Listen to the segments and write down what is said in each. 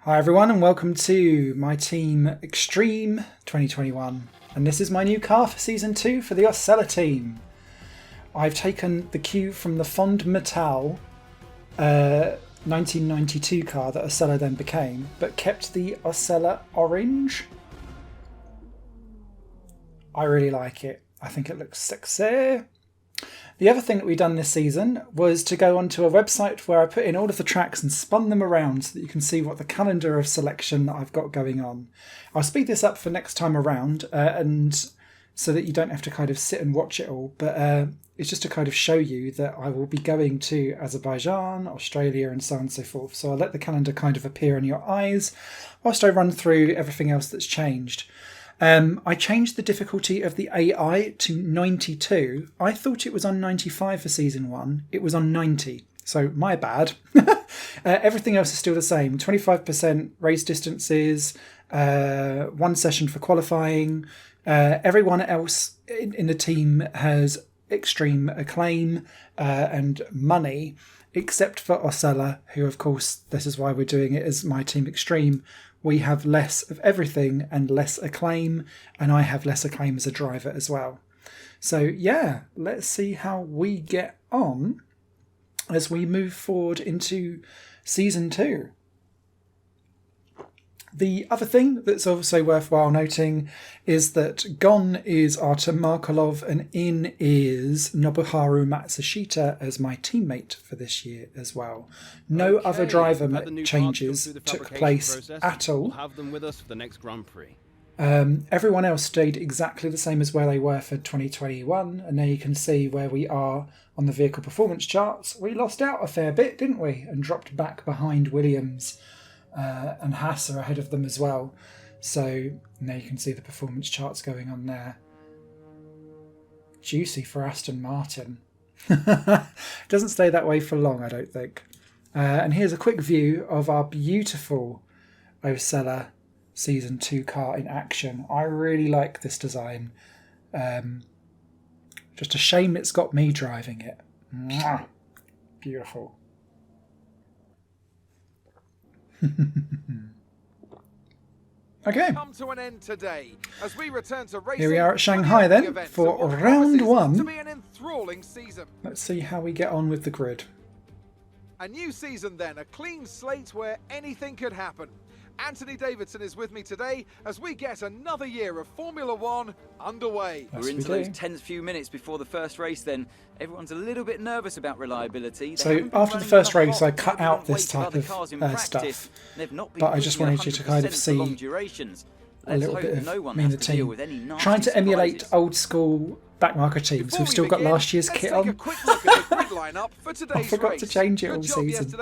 Hi everyone and welcome to my Team Extreme 2021, and this is my new car for Season 2 for the Osella team. I've taken the cue from the Fond Metal 1992 car that Osella then became, but kept the Osella orange. I really like it. I think it looks sexy. The other thing that we've done this season was to go onto a website where I put in all of the tracks and spun them around so that you can see what the calendar of selection that I've got going on. I'll speed this up for next time around and so that you don't have to kind of sit and watch it all, but it's just to kind of show you that I will be going to Azerbaijan, Australia and so on and so forth. So I'll let the calendar kind of appear in your eyes whilst I run through everything else that's changed. I changed the difficulty of the AI to 92. I thought it was on 95 for Season 1. It was on 90. So my bad. Everything else is still the same. 25% race distances, 1 session for qualifying. Everyone else in the team has extreme acclaim and money, except for Osella, who of course, this is why we're doing it as my Team Extreme. We have less of everything and less acclaim, and I have less acclaim as a driver as well. So yeah, let's see how we get on as we move forward into Season 2. The other thing that's also worthwhile noting is that gone is Artem Markelov and in is Nobuharu Matsushita as my teammate for this year as well. No other driver changes took place at all. We'll have them with us for the next Grand Prix. Everyone else stayed exactly the same as where they were for 2021, and there you can see where we are on the vehicle performance charts. We lost out a fair bit, didn't we, and dropped back behind Williams. And Haas are ahead of them as well. So now you can see the performance charts going on there. Juicy for Aston Martin. Doesn't stay that way for long, I don't think. And here's a quick view of our beautiful Osella Season 2 car in action. I really like this design. Just a shame it's got me driving it. Mwah. Beautiful. Okay. Come to an end today as we return to racing. Here we are at Shanghai then for round 1. To be an enthralling season. Let's see how we get on with the grid. A new season then, a clean slate where anything could happen. Anthony Davidson is with me today as we get another year of Formula One underway. Yes, We're into those tense few minutes before the first race then. Everyone's a little bit nervous about reliability. So after the first race I cut out this type of stuff, but I just wanted you to kind of see a little bit of me and the team trying to emulate old school backmarker teams. We've still got last year's kit on. I forgot to change it all season. So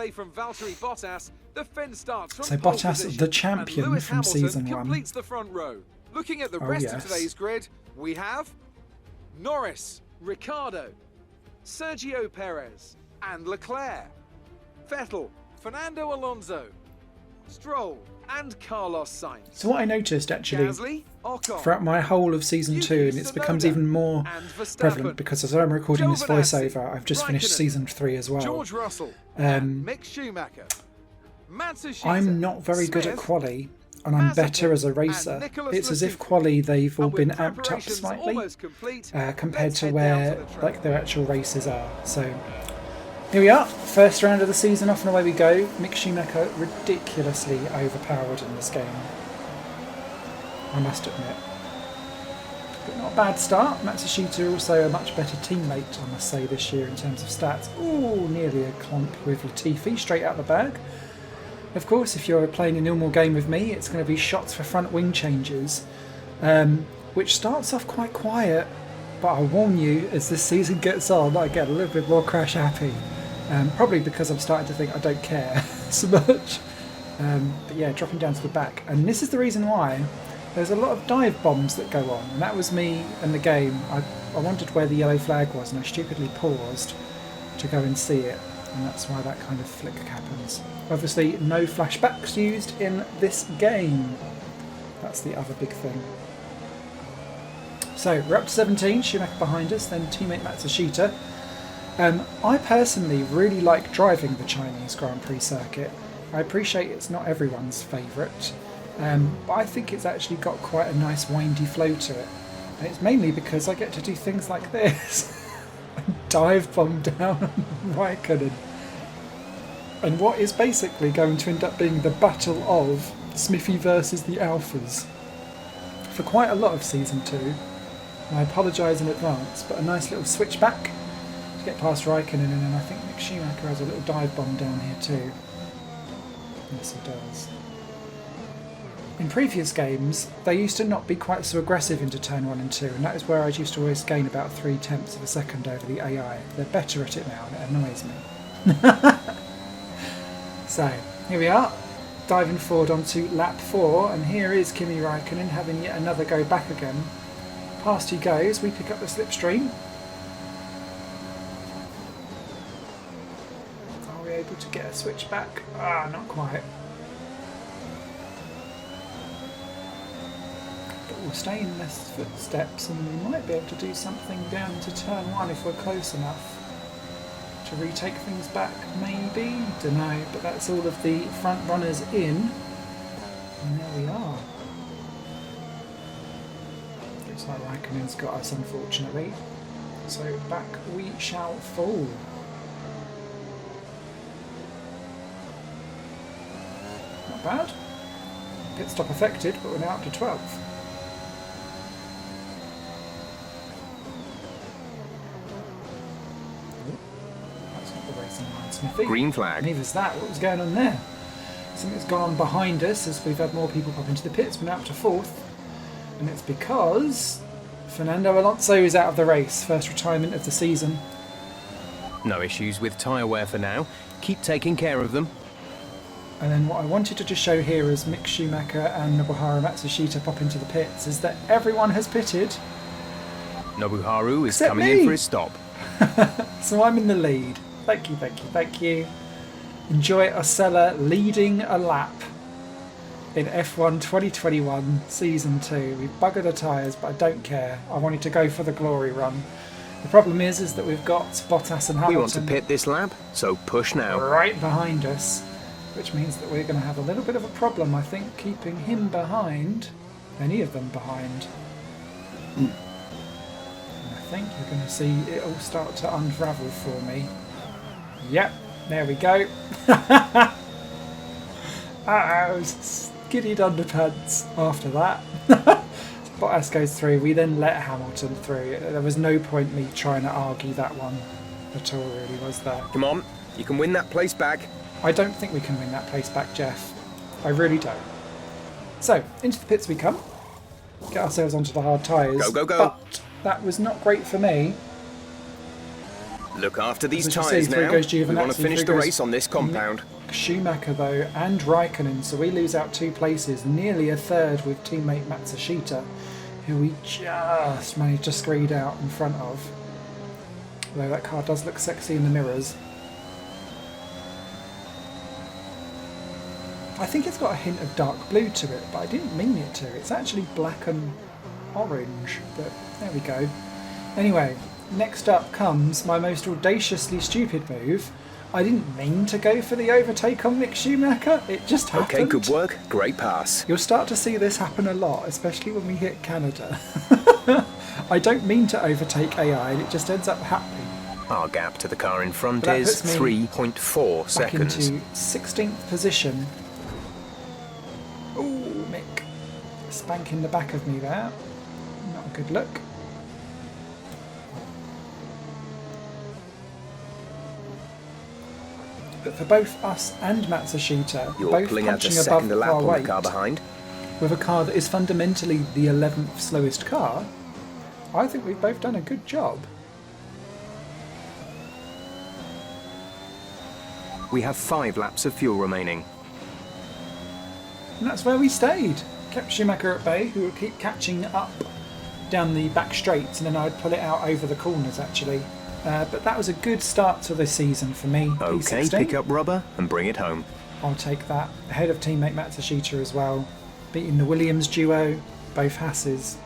Bottas, the champion from Season 1. Looking at the rest of today's grid, we have Norris, Ricciardo, Sergio Perez and Leclerc, Vettel, Fernando Alonso, Stroll and Carlos Sainz. So what I noticed actually Gasly, Ocon, throughout my whole of Season 2, and it becomes even more prevalent because as I'm recording this voiceover, I've just finished Season 3 as well. George Russell, and Mick Schumacher, I'm not very good at quali, and I'm better as a racer. It's as if quali they've all been amped up slightly compared to where like their actual races are. So here we are, first round of the season, off and away we go. Mick Schumacher ridiculously overpowered in this game, I must admit. But not a bad start. Matsushita also a much better teammate, I must say, this year in terms of stats. Ooh, nearly a clump with Latifi straight out the bag. Of course, if you're playing a normal game with me, it's going to be shots for front wing changes, which starts off quite quiet, but I warn you, as this season gets on, I get a little bit more crash happy. Probably because I'm starting to think I don't care so much. But yeah, dropping down to the back. And this is the reason why there's a lot of dive bombs that go on. And that was me and the game. I wondered where the yellow flag was, and I stupidly paused to go and see it. And that's why that kind of flick happens. Obviously, no flashbacks used in this game. That's the other big thing. So, we're up to 17, Schumacher behind us, then teammate Matsushita. I personally really like driving the Chinese Grand Prix circuit. I appreciate it's not everyone's favourite, but I think it's actually got quite a nice windy flow to it. And it's mainly because I get to do things like this. Dive bomb down on Raikkonen. And what is basically going to end up being the battle of Smithy versus the Alphas for quite a lot of Season 2. And I apologise in advance, but a nice little switchback to get past Raikkonen, and then I think Mick Schumacher has a little dive bomb down here too. Yes, he does. In previous games, they used to not be quite so aggressive into turn 1 and 2, and that is where I used to always gain about 0.3 of a second over the AI. They're better at it now, and it annoys me. So, here we are, diving forward onto lap 4, and here is Kimi Raikkonen having yet another go back again. Past he goes, we pick up the slipstream. Are we able to get a switch back? Ah, not quite. But we'll stay in this footsteps, and we might be able to do something down to turn 1 if we're close enough. To retake things back, maybe? Dunno, but that's all of the front runners in. And there we are. Looks like Raikkonen's got us, unfortunately. So back we shall fall. Not bad. Pit stop affected, but we're now up to 12th. Green flag. Neither's that. What was going on there? Something's gone on behind us as we've had more people pop into the pits. We're now up to 4th. And it's because Fernando Alonso is out of the race. First retirement of the season. No issues with tyre wear for now. Keep taking care of them. And then what I wanted to just show here as Mick Schumacher and Nobuharu Matsushita pop into the pits is that everyone has pitted. Nobuharu is Except coming me. in for his stop. So I'm in the lead. Thank you, thank you, thank you. Enjoy Osella leading a lap in F1 2021 Season 2. We've buggered our tyres, but I don't care. I wanted to go for the glory run. The problem is that we've got Bottas and Hamilton We want to pit this lap, so push now. right behind us, which means that we're going to have a little bit of a problem, I think, keeping him behind, any of them behind. And I think you're going to see it all start to unravel for me. Yep, there we go. I was skiddied underpants after that. Bottas goes through. We then let Hamilton through. There was no point me trying to argue that one at all, really, was there? Come on, you can win that place back. I don't think we can win that place back, Jeff. I really don't. So, into the pits we come. Get ourselves onto the hard tyres. Go, go, go. But that was not great for me. Look after these As you tyres see, through now. goes We want Giovannazi, to finish through the goes race on this compound. Schumacher though, and Raikkonen, so we lose out 2 places, nearly a third with teammate Matsushita, who we just managed to screed out in front of. Although that car does look sexy in the mirrors. I think it's got a hint of dark blue to it, but I didn't mean it to. It's actually black and orange, but there we go. Anyway, next up comes my most audaciously stupid move. I didn't mean to go for the overtake on Mick Schumacher, it just happened. Okay, good work. Great pass. You'll start to see this happen a lot, especially when we hit Canada. I don't mean to overtake AI, and it just ends up happening. Our gap to the car in front But that is puts me 3.4 Back seconds. into 16th position. Ooh, Mick. Spanking the back of me there. Not a good look. But for both us and Matsushita, You're both pulling out punching just above second a lap our on weight, the car behind. with a car that is fundamentally the 11th slowest car, I think we've both done a good job. We have 5 laps of fuel remaining. And that's where we stayed. Kept Schumacher at bay, who would keep catching up down the back straights, and then I'd pull it out over the corners actually. But that was a good start to the season for me. Okay, P16. pick up rubber and bring it home. I'll take that. Ahead of teammate Matsushita as well. Beating the Williams duo, both Haas's.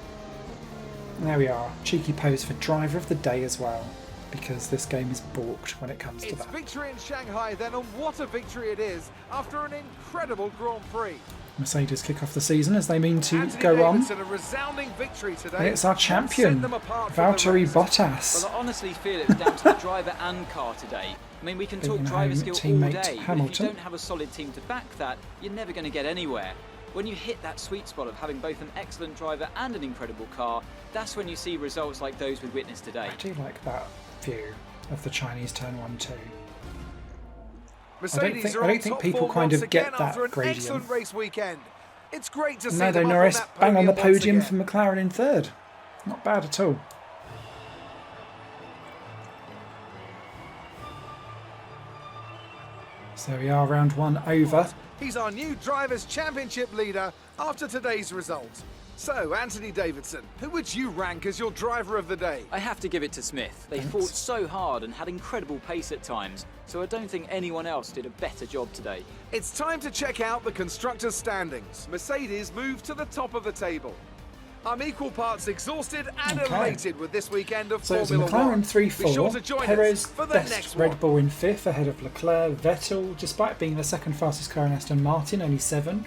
There we are. Cheeky pose for driver of the day as well. because this game is balked when it comes to It's that. victory in Shanghai then, and what a victory it is after an incredible Grand Prix. Mercedes kick off the season as they mean to Anthony go on. Davidson, a resounding victory today. And it's our champion, Valtteri Bottas. Well, I honestly feel it's down to the driver and car today. I mean, we can talk Beating driver home skill all teammate day, but if you Hamilton. don't have a solid team to back that, you're never going to get anywhere. When you hit that sweet spot of having both an excellent driver and an incredible car, that's when you see results like those we witnessed today. I do like that view of the Chinese turn 1-2. Mercedes I don't think people kind of get that after an gradient. excellent race weekend. It's great to see No, though, them up Norris that bang on the once podium again. for McLaren in third. Not bad at all. So we are round 1 over. He's our new Drivers' Championship leader after today's result. So, Anthony Davidson, who would you rank as your driver of the day? I have to give it to Smith. They fought so hard and had incredible pace at times, so I don't think anyone else did a better job today. It's time to check out the constructors' standings. Mercedes moved to the top of the table. I'm equal parts exhausted and elated with this weekend of So it's Formula McLaren 1. 3-4, Be sure to join Perez us for the best next Red one. Bull in 5th ahead of Leclerc, Vettel, despite being the second fastest car in Aston Martin, only 7.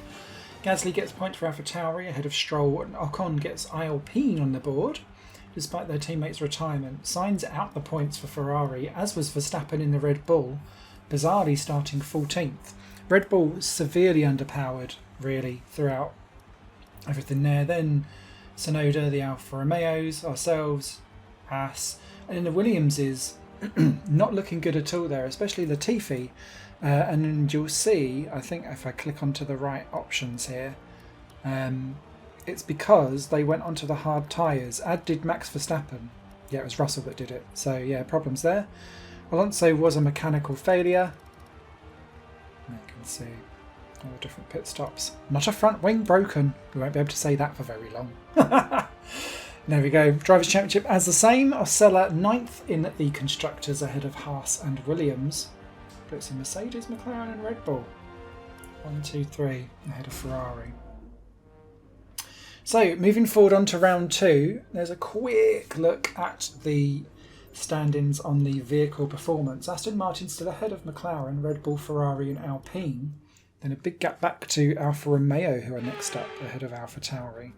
Gasly gets points for AlphaTauri ahead of Stroll, and Ocon gets Alpine on the board, despite their teammates' retirement. Sainz out the points for Ferrari, as was Verstappen in the Red Bull, bizarrely starting 14th. Red Bull severely underpowered, really, throughout everything there. Then Tsunoda, the Alfa Romeos, ourselves, Haas, and then the Williamses not looking good at all there, especially Latifi. And you'll see, I think if I click onto the right options here, it's because they went onto the hard tyres, as did Max Verstappen. Yeah, it was Russell that did it. So yeah, problems there. Alonso was a mechanical failure. You can see all the different pit stops. Not a front wing broken. We won't be able to say that for very long. There we go. Drivers' Championship as the same. Osella 9th in the Constructors ahead of Haas and Williams. But it's a Mercedes, McLaren and Red Bull. 1, 2, 3 ahead of Ferrari. So moving forward on to round 2, there's a quick look at the stand-ins on the vehicle performance. Aston Martin still ahead of McLaren, Red Bull, Ferrari and Alpine. Then a big gap back to Alfa Romeo, who are next up ahead of AlphaTauri.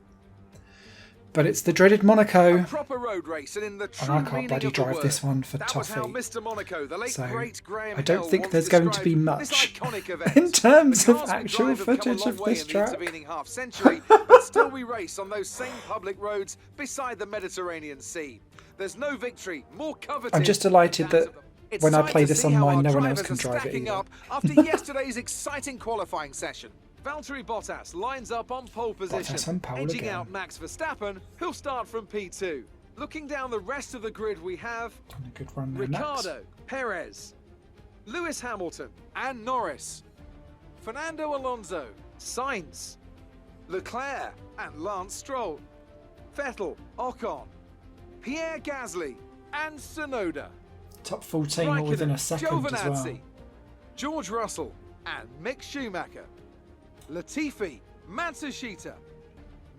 But it's the dreaded Monaco. A proper road race, and in the true And I can't meaning bloody of the drive word. this one for That was how toffee. Mr. Monaco, the late So, great Graham I don't Hill, think once there's going to be described much this iconic event. in terms The of cars we actual drive have come a footage long of way this in the track. intervening half century, but still we race on those same public roads beside the Mediterranean Sea. There's no victory more coveted. I'm just delighted than that of them. It's when I time play to this see how online, our no one else drivers can are drive it stacking either. up after yesterday's exciting qualifying session. Valtteri Bottas lines up on pole position, Bottas on pole edging again. out Max Verstappen, who'll start from P2. Looking down the rest of the grid, we have And a good run there, Max. Ricciardo, Perez, Lewis Hamilton and Norris, Fernando Alonso, Sainz, Leclerc and Lance Stroll, Vettel, Ocon, Pierre Gasly and Tsunoda, Top 14 all within a second as Giovannazi, well. George Russell and Mick Schumacher, Latifi, Matsushita,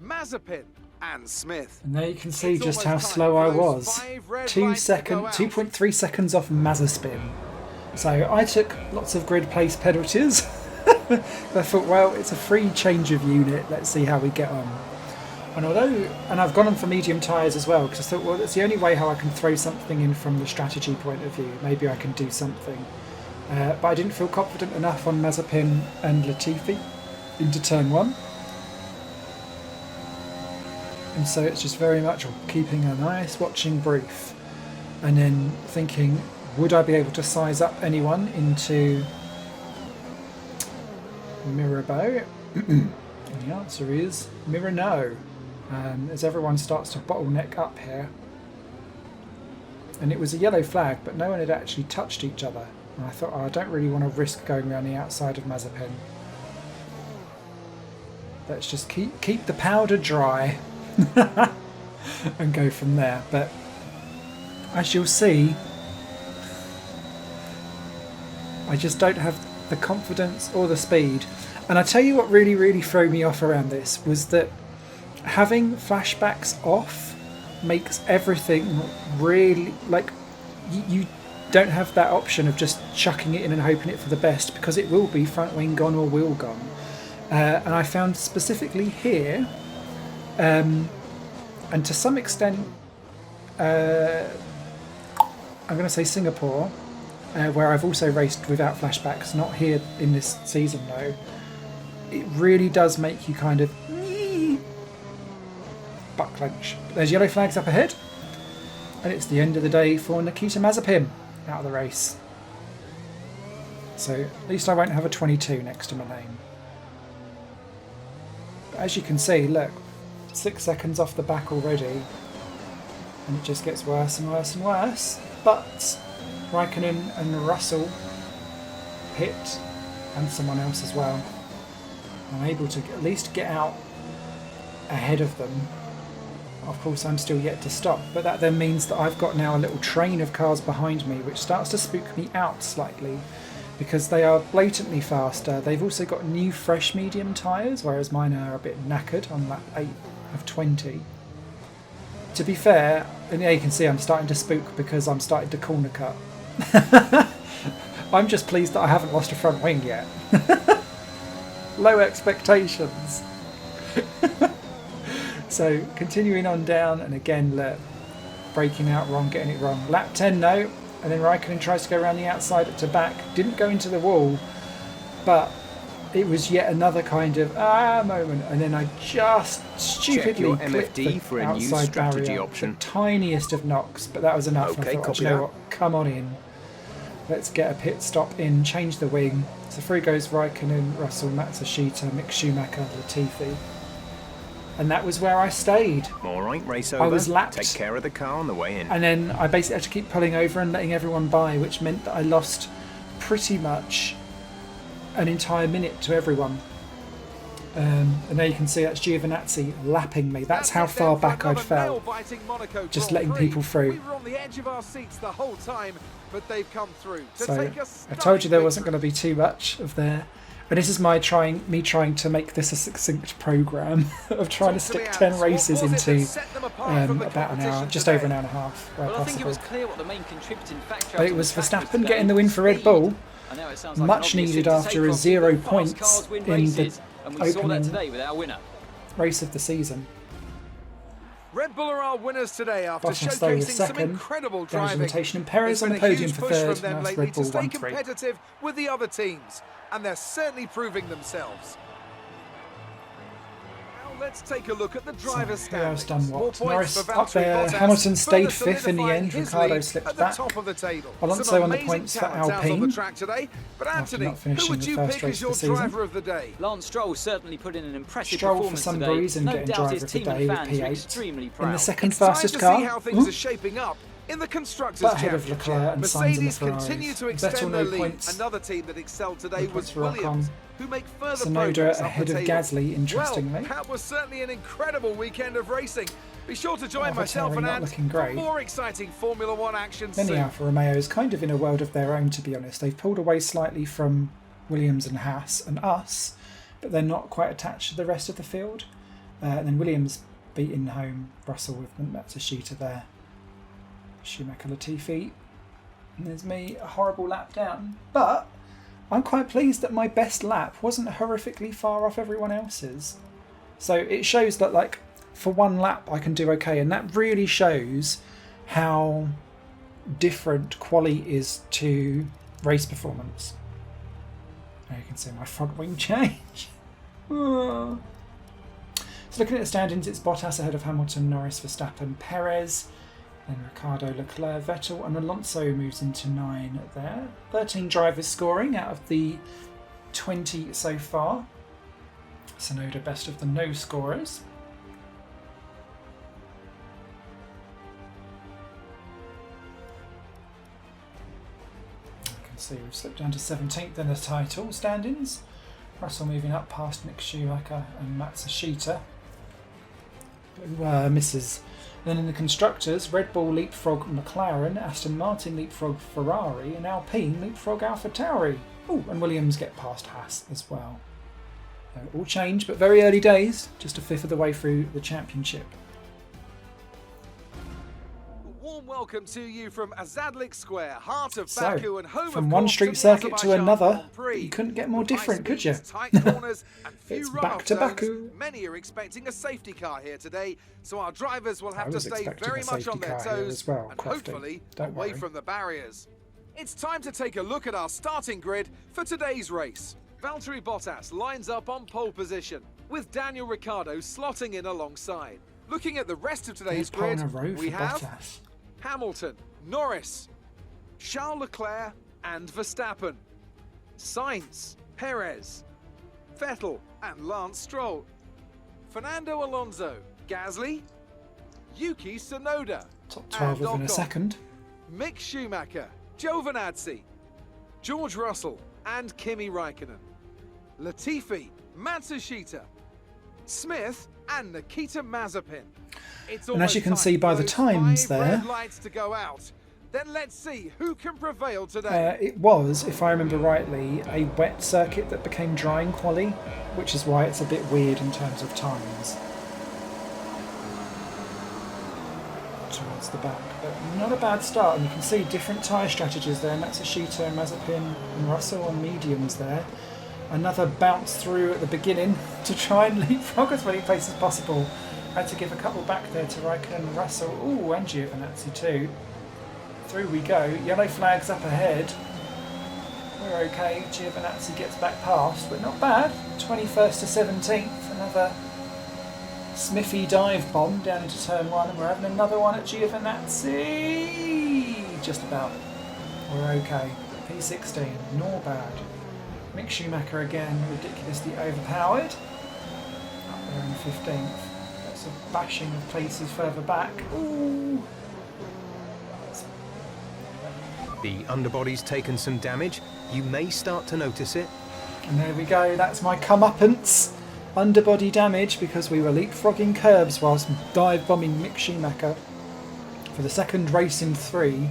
Mazepin and Smith. And there you can see It's just how almost time slow for I those was. 5 red 2 lights to go out. 2.3 seconds off Mazepin. So I took lots of grid place penalties. I thought, well, it's a free change of unit. Let's see how we get on. And I've gone on for medium tyres as well, because I thought, well, that's the only way how I can throw something in from the strategy point of view. Maybe I can do something. But I didn't feel confident enough on Mazepin and Latifi into turn 1. And so it's just very much keeping a nice watching brief. And then thinking, would I be able to size up anyone into Mirabeau? And the answer is Mirano. As everyone starts to bottleneck up here. And it was a yellow flag, but no one had actually touched each other. And I thought, oh, I don't really want to risk going around the outside of Mazepin. Let's just keep the powder dry and go from there. But as you'll see, I just don't have the confidence or the speed. And I tell you what really, really threw me off around this was that having flashbacks off makes everything really, like, you don't have that option of just chucking it in and hoping it for the best, because it will be front wing gone or wheel gone. And I found specifically here, and to some extent, I'm going to say Singapore, where I've also raced without flashbacks, not here in this season though, it really does make you kind of butt clench. There's yellow flags up ahead, and it's the end of the day for Nikita Mazepin out of the race. So at least I won't have a 22 next to my name. But as you can see, look, 6 seconds off the back already, and it just gets worse and worse and worse. But Raikkonen and Russell pit, and someone else as well. I'm able to at least get out ahead of them. Of course, I'm still yet to stop, but that then means that I've got now a little train of cars behind me, which starts to spook me out slightly, because they are blatantly faster. They've also got new fresh medium tyres, whereas mine are a bit knackered on lap 8 of 20. To be fair, and yeah, you can see I'm starting to spook because I'm starting to corner cut. I'm just pleased that I haven't lost a front wing yet. Low expectations. So continuing on down, and again, look, braking out wrong, getting it wrong. Lap 10 no, and then Raikkonen tries to go around the outside to back. Didn't go into the wall, but it was yet another kind of moment, and then I just stupidly clipped the for a new outside strategy barrier, option. the tiniest of knocks, but that was enough. Okay, I thought, copy you know that. what, come on in. Let's get a pit stop in, change the wing. So through goes Raikkonen, Russell, Matsushita, Mick Schumacher, Latifi. And that was where I stayed. All right, race over. I was lapped. Take care of the car on the way in. And then I basically had to keep pulling over and letting everyone by, which meant that I lost pretty much an entire minute to everyone. And there you can see that's Giovannazi lapping me. That's how far back I'd fell. Just letting people through. We were on the edge of our seats the whole time, but they've come through. So I told you there wasn't going to be too much of there. And this is me trying to make this a succinct programme of trying to stick 10 races into about an hour, just over an hour and a half, where Well, I think it possible. was clear what the main contributing factor. But it was Verstappen getting the win for Red Bull, I know it sounds like much an obvious needed thing to after say a from 0 people, fast points cars win in races, the and we saw that opening today with our winner. race of the season. Red Bull are our winners today after Bottas though was showcasing some second, incredible down to driving. Limitation, and Perez There's on the been a podium huge for push third, from them and that's lately Red Bull to stay 1-3. competitive with the other teams, and they're certainly proving themselves. Let's take a look at the driver's standings. done what? More points Norris for up Valtteri there. Bottas, Hamilton stayed further 5th in the solidifying end. his Ricardo lead slipped at the back. top of the table. Alonso Some on the amazing points for talent out on Alpine. the track today. But After Anthony, not finishing who would the you first pick race as your of the season. driver of the day? Lance Stroll certainly put in an impressive Stroll for performance some today. reason No getting doubt driver his of the team day and with fans are P8. extremely In the proud. second It's time fastest to car. see how things are shaping up in the Constructors But ahead of Championship. Leclerc and Sainz in the Mercedes Ferraris. continue to Vettel extend their no lead. points. Another team that excelled today No points was for Williams, Ocon. who make further Sonoda progress up ahead the of table. Gasly, interestingly. Well, that was certainly an incredible weekend of racing. Be sure to join AlphaTauri myself and not Ant looking for great. more exciting Formula One action Then the soon. Alfa Romeo is kind of in a world of their own, to be honest. They've pulled away slightly from Williams and Haas and us, but they're not quite attached to the rest of the field. And then Williams beating home Russell with Matsushita there. Schumacher, Latifi. And there's me, a horrible lap down. But I'm quite pleased that my best lap wasn't horrifically far off everyone else's. So it shows that, like, for one lap I can do okay, and that really shows how different quali is to race performance. Now you can see my front wing change. So looking at the standings, it's Bottas ahead of Hamilton, Norris, Verstappen, Perez, then Ricardo, Leclerc, Vettel, and Alonso moves into 9 there. 13 drivers scoring out of the 20 so far. Sonoda best of the no scorers. You can see we've slipped down to 17th in the title standings. Russell moving up past Mick Schumacher and Matsushita, who misses. Then in the Constructors, Red Bull leapfrog McLaren, Aston Martin leapfrog Ferrari, and Alpine leapfrog AlphaTauri. Oh, and Williams get past Haas as well. All change, but very early days, just a fifth of the way through the championship. Warm welcome to you from Azadlik Square, heart of So, Baku and home from of one course, street the circuit to Azerbaijan another, Grand Prix. you couldn't get more With high different, could you? speeds, tight corners, and few It's run-off back to zones. Baku. Many are expecting a safety car here today, so our drivers will have to was stay expecting very a much on safety their car here toes as well, and Crofty. hopefully Don't away worry. from the barriers. It's time to take a look at our starting grid for today's race. Valtteri Bottas lines up on pole position, with Daniel Ricciardo slotting in alongside. Looking at the rest of today's Third pole in grid, a row we for have Bottas. Hamilton, Norris, Charles Leclerc and Verstappen, Sainz, Perez, Vettel and Lance Stroll, Fernando Alonso, Gasly, Yuki Tsunoda, Top 12 and within a Ocon, second. Mick Schumacher, Giovannazi, George Russell and Kimi Raikkonen, Latifi, Matsushita, Smith and Nikita Mazepin. It's And as you almost can time see for by the those times 5 there, red lights to go out. Then let's see who can prevail today. it was, if I remember rightly, a wet circuit that became dry in quali, which is why it's a bit weird in terms of times. Towards the back, but not a bad start, and you can see different tyre strategies there. Matsushita and Mazepin and Russell on mediums there. Another bounce through at the beginning to try and leapfrog as many places as possible. I had to give a couple back there to Raikkonen and Russell. Ooh, and Giovannazi too. Through we go. Yellow flags up ahead. We're okay. Giovannazi gets back past, but not bad. 21st to 17th. Another Smithy dive bomb down into turn 1, and we're having another one at Giovannazi. Just about. We're okay. P16, not bad. Mick Schumacher again, ridiculously overpowered. Up there in 15th. That's a bashing of places further back. Ooh. The underbody's taken some damage. You may start to notice it. And there we go, that's my comeuppance. Underbody damage because we were leapfrogging curbs whilst dive bombing Mick Schumacher. For the second race in 3,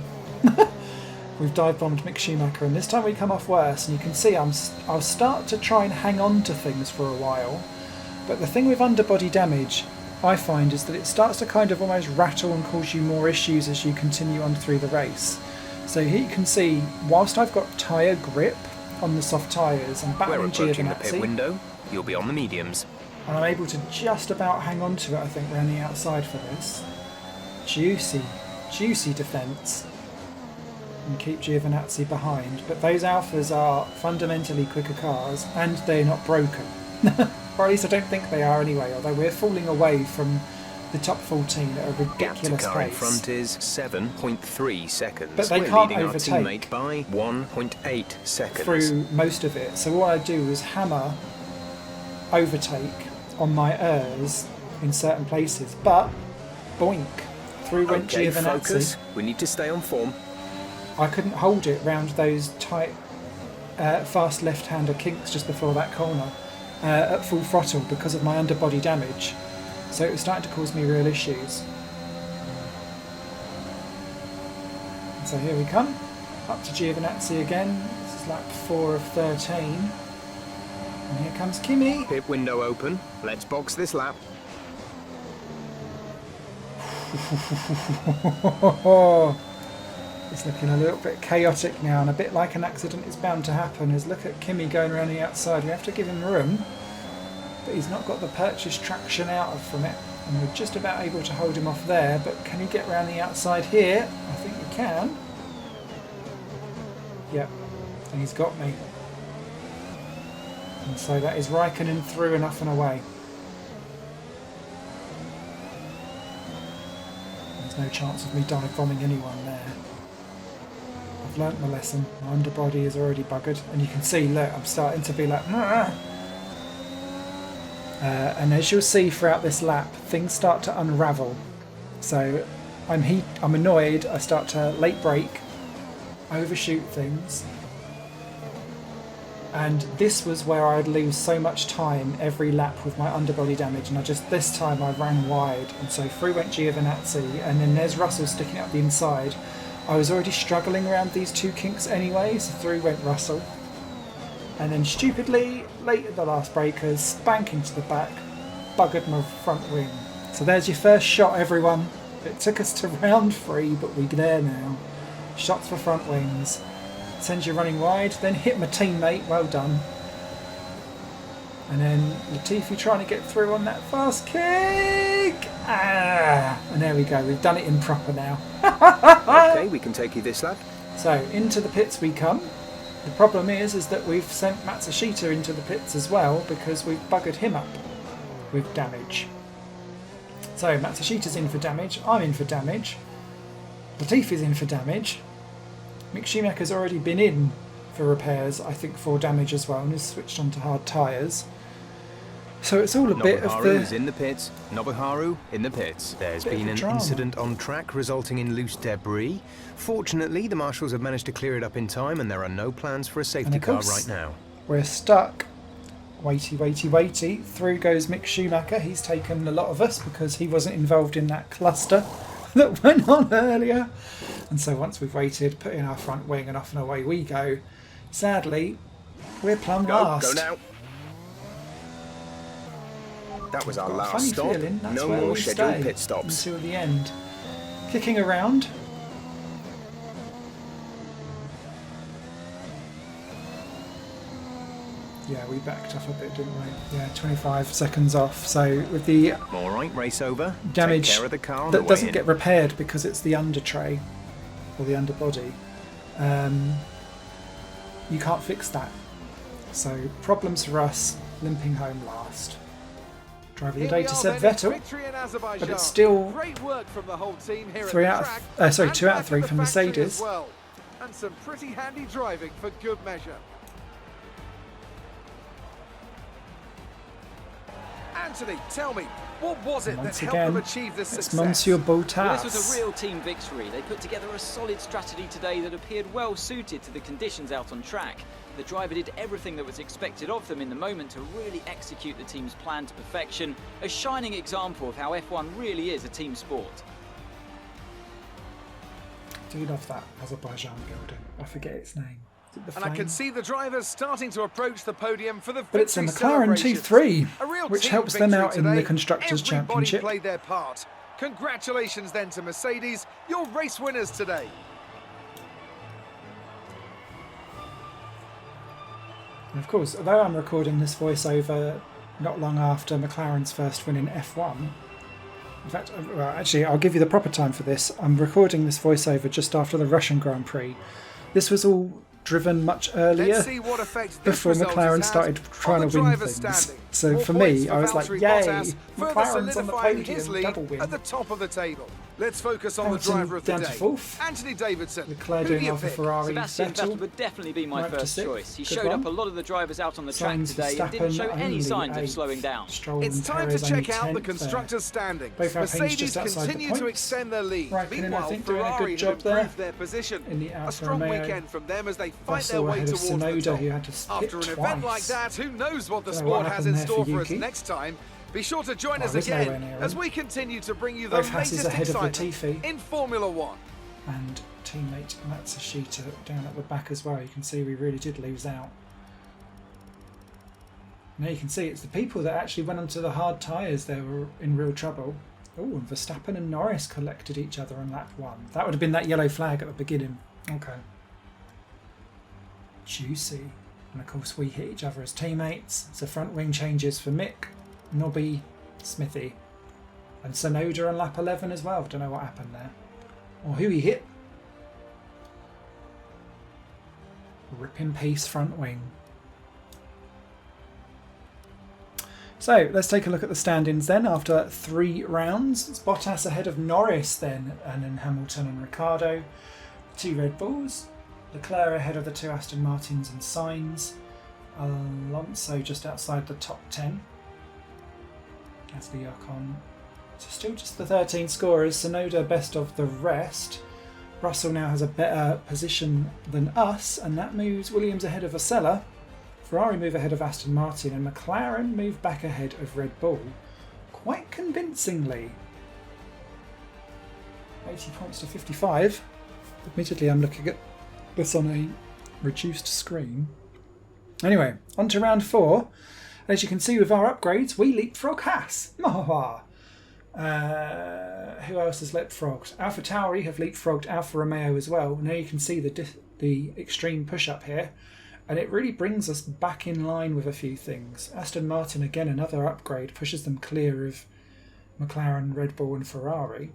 we've dive bombed Mick Schumacher, and this time we come off worse. And you can see I'll start to try and hang on to things for a while. But the thing with underbody damage, I find, is that it starts to kind of almost rattle and cause you more issues as you continue on through the race. So here you can see, whilst I've got tyre grip on the soft tyres, I'm We're battling approaching the pit Giovannazi, window. You'll be on the mediums. and I'm able to just about hang on to it, I think, around the outside for this. Juicy defence. And keep Giovannazi behind. But those Alphas are fundamentally quicker cars, and they're not broken. Or at least I don't think they are anyway, although we're falling away from the top 14 at a Gap to ridiculous car in pace. front is 7.3 seconds. But they We're can't leading our overtake teammate by 1.8 seconds. through most of it. So what I do is hammer overtake on my ERS in certain places. But, boink, through went Okay, Giovannazi. focus. We need to stay on form. I couldn't hold it round those tight, fast left-hander kinks just before that corner at full throttle because of my underbody damage. So it was starting to cause me real issues. And so here we come, up to Giovannazi again. This is lap 4 of 13. And here comes Kimi. Pit window open. Let's box this lap. It's looking a little bit chaotic now, and a bit like an accident is bound to happen. Is look at Kimi going around the outside. We have to give him room, but he's not got the purchase traction out from it, and we're just about able to hold him off there. But can he get around the outside here? I think he can. Yep, and he's got me. And so that is Raikkonen through enough and away. There's no chance of me dive bombing anyone there. I've learnt my lesson. My underbody is already buggered, and you can see, look, I'm starting to be like, and as you'll see throughout this lap, things start to unravel. So I'm annoyed. I start to late brake, overshoot things, and this was where I'd lose so much time every lap with my underbody damage, and this time I ran wide, and so through went Giovannazi, and then there's Russell sticking out the inside. I was already struggling around these two kinks anyway, so through went Russell. And then stupidly, late at the last breakers, spanking to the back, buggered my front wing. So there's your first shot, everyone. It took us to round 3, but we're there now. Shots for front wings. Sends you running wide, then hit my teammate. Well done. And then Latifi trying to get through on that fast kick. And there we go. We've done it in proper now. Okay, we can take you this lap. So into the pits we come. The problem is that we've sent Matsushita into the pits as well because we've buggered him up with damage. So Matsushita's in for damage. I'm in for damage. Latifi's in for damage. Mick Schumacher's already been in for repairs, I think, for damage as well, and has switched on to hard tyres. So it's all a bit of the... Nobuharu's in the pits. Nobuharu in the pits. There's been an incident on track resulting in loose debris. Fortunately, the marshals have managed to clear it up in time, and there are no plans for a safety car right now. We're stuck. Waity, waity, waity. Through goes Mick Schumacher. He's taken a lot of us because he wasn't involved in that cluster that went on earlier. And so once we've waited, put in our front wing and off and away we go. Sadly, we're plumb last. Go now. That was our Got a last funny stop. feeling that's No where more we'll scheduled stay pit stops. until the end. Kicking around. Yeah, we backed off a bit, didn't we? Yeah, 25 seconds off. So with the All right, race over. damage Take care of the car on that the way doesn't in. get repaired because it's the under tray or the underbody, you can't fix that. So problems for us, limping home last. Driver of the day to Seb Vettel, but it's still great work from the whole team here 2 out of 3 from Mercedes. Mercedes. Well. And some pretty handy driving for good measure. Anthony, tell me, what was it that Once helped again, them achieve this it's success? Monsieur Well, Bottas. this was a real team victory. They put together a solid strategy today that appeared well suited to the conditions out on track. The driver did everything that was expected of them in the moment to really execute the team's plan to perfection, a shining example of how F1 really is a team sport. Do you love that Azerbaijan building? I forget its name. Is it the And I can Flame? see the drivers starting to approach the podium for the But it's a victory McLaren celebrations. T3, A real which team helps them victory out in the today. Constructors' Everybody Championship. played their part. Congratulations then to Mercedes, your race winners today. And of course, although I'm recording this voiceover not long after McLaren's first win in F1, in fact, well, actually, I'll give you the proper time for this. I'm recording this voiceover just after the Russian Grand Prix. This was all driven much earlier Let's see what effect this before result McLaren has started had trying on to the win driver's things. standing. So More for points me, I was like, Valtteri yay, Bottas, further McLaren's on the solidifying podium, his lead double win. at the top of the table. Let's focus on the Hamilton driver of the down to day, fourth. Anthony Davidson. Leclerc Who do doing you Alfa pick? Ferrari, Sebastian Vettel Vettel. would definitely be my Right up to first sixth. choice. He Good showed one. up a lot of the drivers out on the track Sainz, today and didn't show Verstappen any only signs of eighth. slowing down. Stroll It's and time Perez to check only out the 10th constructors' standings. Both Alpines Mercedes just outside the continue to points. extend their lead. Raikkonen, I Meanwhile, think, doing a good Ferrari job have there improved their position. in the A Alfa strong Romeo. weekend from them as they fight their Russell way ahead of towards the Tsunoda, top. who had to After an pit event like twice. that, who knows what the Don't know what sport has in happened there store for for us Yuki. next time. Be sure to join Oh, us there's nowhere again near as him. we continue to bring you the Both Haas is latest ahead of excitement Latifi. in Formula One. And teammate Matsushita down at the back as well. You can see we really did lose out. Now you can see it's the people that actually went onto the hard tyres that were in real trouble. Oh, and Verstappen and Norris collected each other on lap 1. That would have been that yellow flag at the beginning. Okay. Juicy. And of course we hit each other as teammates. So front wing changes for Mick, Nobby, Smithy. And Tsunoda on lap 11 as well. Don't know what happened there. Or who he hit. Rip in peace front wing. So let's take a look at the standings then after 3 rounds. It's Bottas ahead of Norris then, and then Hamilton and Ricciardo. 2 Red Bulls. Leclerc ahead of the 2 Aston Martins and Sainz. Alonso just outside the top 10. Gasly, Ocon. So still just the 13 scorers. Tsunoda best of the rest. Russell now has a better position than us, and that moves Williams ahead of Osella. Ferrari move ahead of Aston Martin, and McLaren move back ahead of Red Bull quite convincingly. 80 points to 55. Admittedly, I'm looking at this on a reduced screen. Anyway, on to round 4. As you can see with our upgrades, we leapfrog Haas. Who else has leapfrogged? Alpha Tauri have leapfrogged Alfa Romeo as well. Now you can see the extreme push-up here. And it really brings us back in line with a few things. Aston Martin, again, another upgrade, pushes them clear of McLaren, Red Bull and Ferrari.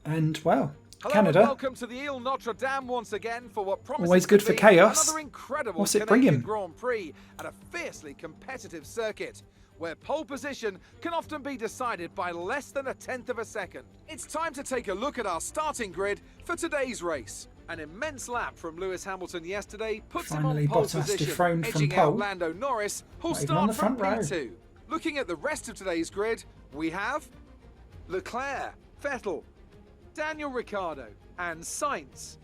And, well, Hello Canada. And welcome to the Ile Notre Dame once again for what promises Always good to for be chaos. Another incredible What's it Canadian bringing? Grand Prix at a fiercely competitive circuit, where pole position can often be decided by less than a tenth of a second. It's time to take a look at our starting grid for today's race. An immense lap from Lewis Hamilton yesterday puts Finally, him on pole Bottas position, dethroned from edging out pole. Lando Norris, who'll Not even on the start from front row. P2. Looking at the rest of today's grid, we have Leclerc, Vettel, Daniel Ricciardo and Sainz,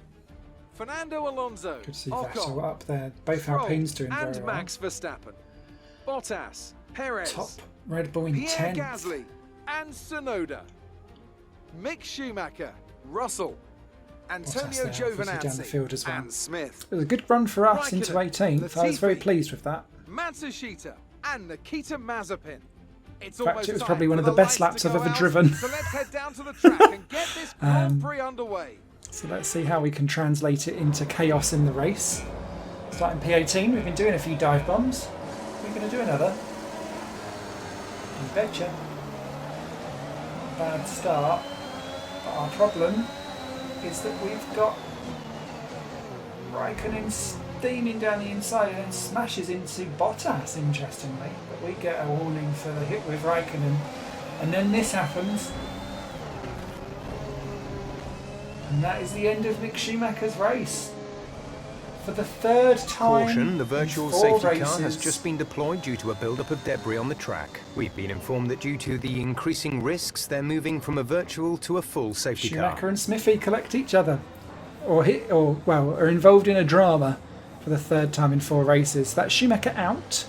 Fernando Alonso, Good to see Ocon, Vettel up there. Both Stroll, Alpines doing very and well. Max Verstappen, Bottas, Perez, Top Red Bull in Pierre 10th. Gasly and Tsunoda, Mick Schumacher, Russell, Antonio there, obviously down the Giovannazi field as well. and Smith, It was a good run for us into Raikkonen, 18th. I was very Latifi, pleased with that. Matsushita and Nikita Mazepin. It's In fact, almost it was time probably one for of the best lights laps to I've go ever out, driven. So let's head down to the track and get this Grand Prix underway. So let's see how we can translate it into chaos in the race. Starting P18, we've been doing a few dive bombs. We're going to do another. You betcha. Bad start. But our problem is that we've got Raikkonen steaming down the inside and then smashes into Bottas, interestingly. But we get a warning for the hit with Raikkonen. And then this happens. And that is the end of Mick Schumacher's race. For the third time. Caution, the virtual in 4 safety car has races. just been deployed due to a build-up of debris on the track. We've been informed that due to the increasing risks, they're moving from a virtual to a full safety Schumacher car. and Smithy collect each other, or are involved in a drama for the third time in 4 races. That's Schumacher out.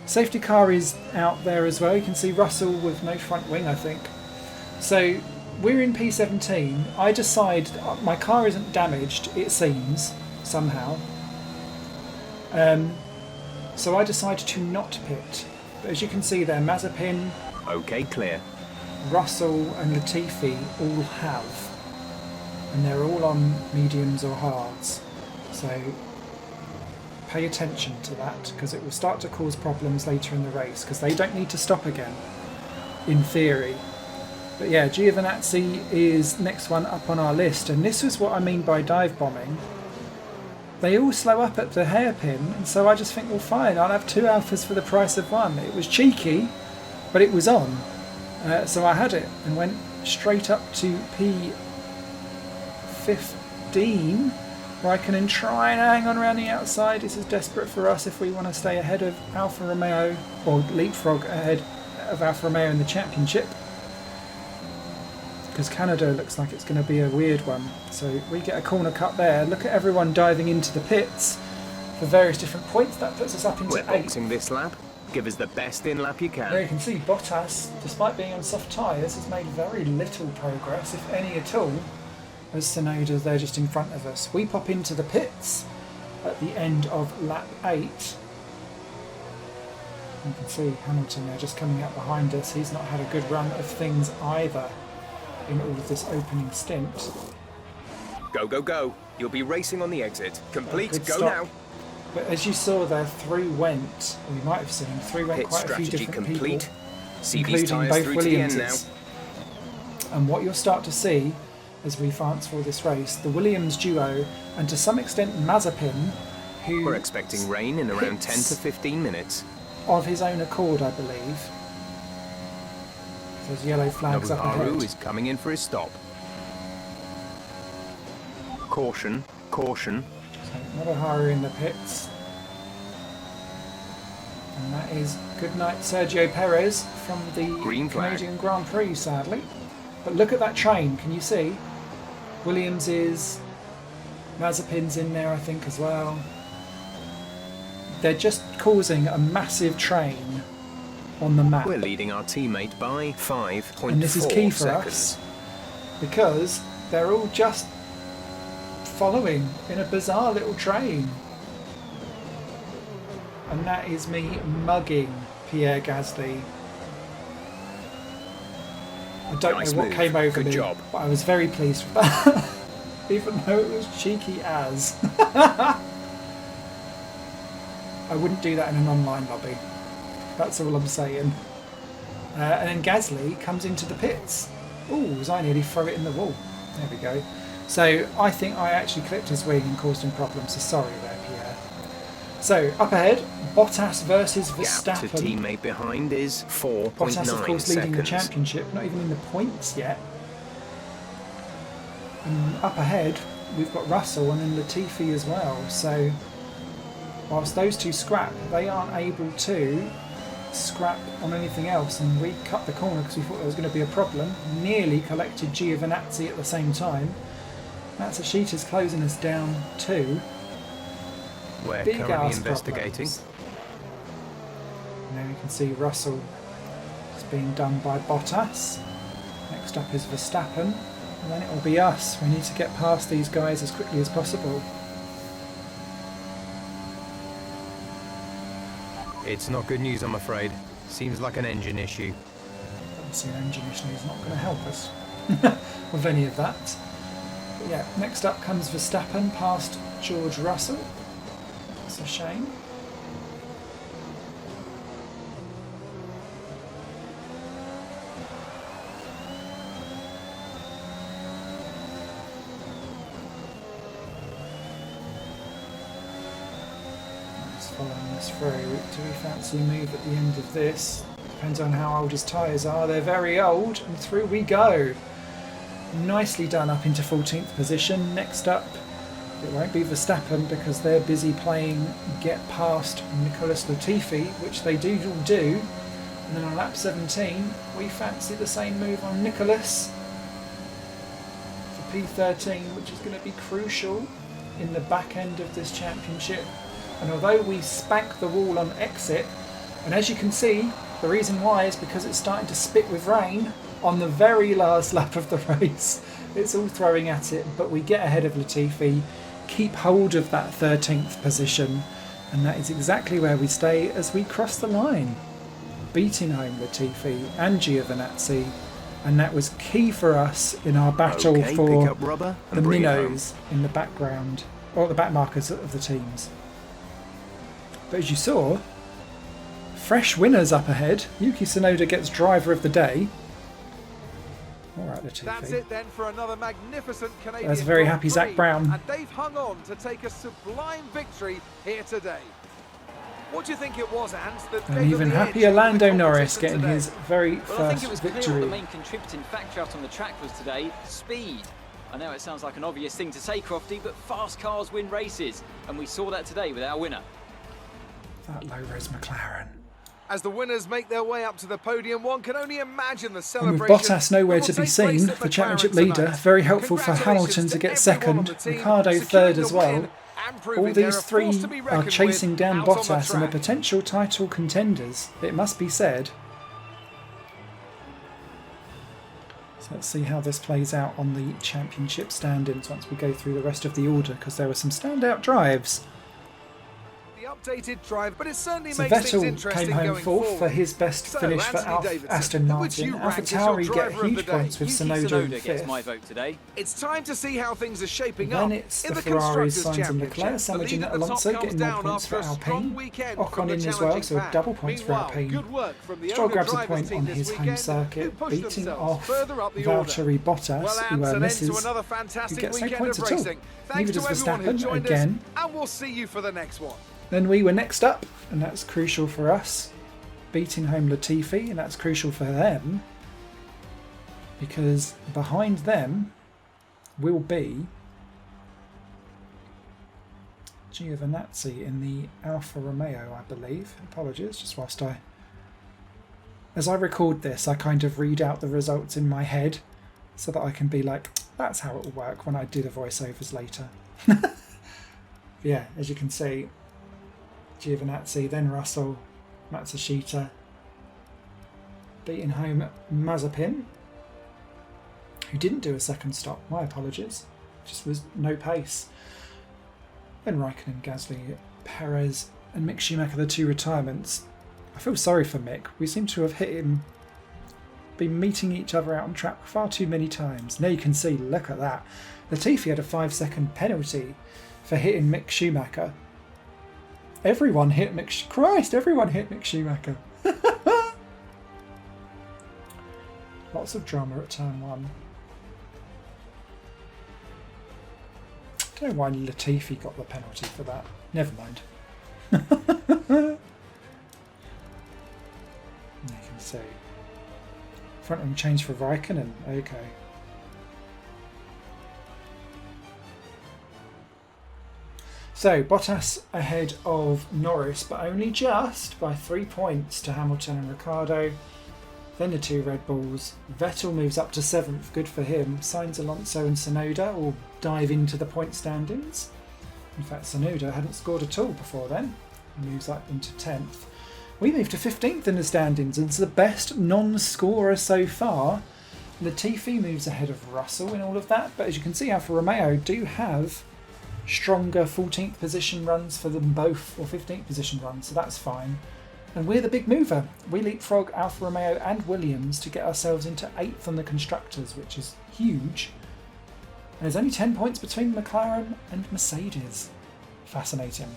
Safety car is out there as well. You can see Russell with no front wing, I think. So we're in P17. I decide my car isn't damaged, it seems, somehow. So I decide to not pit. But as you can see there, Mazepin, Okay, clear. Russell and Latifi all have. And they're all on mediums or hards. So pay attention to that, because it will start to cause problems later in the race, because they don't need to stop again, in theory. But yeah, Giovannazi is next one up on our list, and this is what I mean by dive bombing. They all slow up at the hairpin, and so I just think, well fine, I'll have 2 Alphas for the price of 1. It was cheeky, but it was on. So I had it, and went straight up to P15. Raikkonen try and hang on around the outside. This is desperate for us if we want to stay ahead of Alfa Romeo, or leapfrog ahead of Alfa Romeo in the championship. Because Canada looks like it's going to be a weird one. So we get a corner cut there. Look at everyone diving into the pits for various different points. That puts us up into We're 8th. boxing this lap. Give us the best in lap you There can. you can see Bottas, despite being on soft tyres, has made very little progress, if any at all, as Tsunoda there just in front of us. We pop into the pits at the end of lap 8. You can see Hamilton there just coming up behind us. He's not had a good run of things either in all of this opening stint. Go, go, go. You'll be racing on the exit. Complete, Good go stop. now. But as you saw there, 3 went, or you might have seen, 3 went Pit quite a few strategy different complete. people, See these including tyres both through to the end now. Williamses. And what you'll start to see as we advance through this race, the Williams duo, and to some extent Mazepin, who We're expecting rain in around 10 to pits 15 minutes. of his own accord, I believe. There's yellow flags up ahead. Nobuharu is coming in for his stop. Caution, caution. So Nobuharu in the pits. And that is goodnight Sergio Perez from the Green flag. Canadian Grand Prix, sadly. But look at that train, can you see? Williams is, Mazepin's in there I think as well. They're just causing a massive train on the map. We're leading our teammate by 5.4 And this is key for seconds. us, because they're all just following in a bizarre little train. And that is me mugging Pierre Gasly. I don't know what came over me, but I was very pleased with that. Even though it was cheeky as. I wouldn't do that in an online lobby. That's all I'm saying. And then Gasly comes into the pits. Ooh, as I nearly throw it in the wall. There we go. So I think I actually clipped his wing and caused him problems, so sorry there, Pierre. So up ahead, Bottas versus Verstappen. Gap to teammate behind is 4.9 Bottas, of course, leading the seconds. championship, not even in the points yet. And up ahead, we've got Russell and then Latifi as well. So whilst those two scrap, they aren't able to scrap on anything else, and we cut the corner because we thought there was going to be a problem. Nearly collected Giovannazi at the same time. Matsushita's closing us down too. We're Big currently ass investigating. problems. Now you can see Russell is being done by Bottas. Next up is Verstappen, and then it will be us. We need to get past these guys as quickly as possible. It's not good news, I'm afraid. Seems like an engine issue. Obviously an engine issue is not going to help us with any of that. But yeah, next up comes Verstappen past George Russell. It's a shame. Following this through. Do we fancy a move at the end of this? Depends on how old his tyres are. They're very old, and through we go. Nicely done up into 14th position. Next up, it won't be Verstappen because they're busy playing get past Nicholas Latifi, which they do all do. And then on lap 17, we fancy the same move on Nicholas for P13, which is going to be crucial in the back end of this championship. And although we spank the wall on exit, and as you can see, the reason why is because it's starting to spit with rain on the very last lap of the race. It's all throwing at it, but we get ahead of Latifi, keep hold of that 13th position, and that is exactly where we stay as we cross the line, beating home Latifi and Giovannazi, and that was key for us in our battle for the minnows in the background, or the back markers of the teams. But as you saw, fresh winners up ahead. Yuki Tsunoda gets driver of the day. All right, Latifi. That's it then for another magnificent Canadian. There's a very happy Zach Brown. And they've hung on to take a sublime victory here today. What do you think it was, Ant? And even happier Lando Norris getting his very Well, I think first it was clear what victory. the main contributing factor out on the track was today: speed. I know it sounds like an obvious thing to say, Crofty, but fast cars win races, and we saw that today with our winner. That low-res McLaren. As the winners make their way up to the podium, one can only imagine the And celebration. with Bottas nowhere to be seen, the championship leader, very helpful for Hamilton to get second, Ricciardo third as well. All these three are chasing down Bottas and are potential title contenders, it must be said. So let's see how this plays out on the championship stand-ins once we go through the rest of the order, because there were some standout drives. Updated drive, but it certainly So makes things Vettel interesting came home going fourth forward. for his best So, finish for Anthony Davidson, Aston who would you Martin. rank as your AlphaTauri get driver of huge the day? points with Yuki Tsunoda in Tsunoda gets fifth. my vote today. It's time to see how things are shaping Then up it's in the the Ferraris, Constructors Sainz and Championship. Leclerc, The Samajin lead at the top Alonso comes getting more down points after for a strong Alpine. weekend from Ocon the in as well, challenging so pack. double points for Meanwhile, Alpine. good work from the Stroll grabs a drivers point team on this his home weekend, who circuit, pushed beating themselves off further up the order. Valtteri Bottas, Well, who Ant, an end misses, to another who fantastic gets no weekend points of at all. racing. Thanks Neither to does everyone who Verstappen, joined again. us, and we'll see you for the next one. Then we were next up, and that's crucial for us, beating home Latifi, and that's crucial for them, because behind them will be Giovannazi in the Alfa Romeo, I believe. Apologies, just whilst as I record this, I kind of read out the results in my head so that I can be like, that's how it will work when I do the voiceovers later. Yeah, as you can see, Giovannazi, then Russell, Matsushita, beating home Mazepin, who didn't do a second stop. My apologies. Just was no pace. Then Raikkonen, Gasly, Perez and Mick Schumacher, the two retirements. I feel sorry for Mick. We seem to have hit him been meeting each other out on track far too many times. Now you can see, look at that. Latifi had a 5-second penalty for hitting Mick Schumacher. Everyone hit Mick Schumacher. Lots of drama at turn 1. I don't know why Latifi got the penalty for that. Never mind. You can see. Front wing change for Raikkonen. Okay. So, Bottas ahead of Norris, but only just by 3 points to Hamilton and Ricciardo. Then the 2 Red Bulls. Vettel moves up to 7th, good for him. Sainz, Alonso and Tsunoda will dive into the point standings. In fact, Tsunoda hadn't scored at all before then. He moves up into 10th. We move to 15th in the standings, and it's the best non-scorer so far. Latifi moves ahead of Russell in all of that, but as you can see, Alfa Romeo do have stronger 14th position runs for them both, or 15th position runs, so that's fine. And we're the big mover. We leapfrog Alfa Romeo and Williams to get ourselves into 8th on the Constructors, which is huge. And there's only 10 points between McLaren and Mercedes. Fascinating.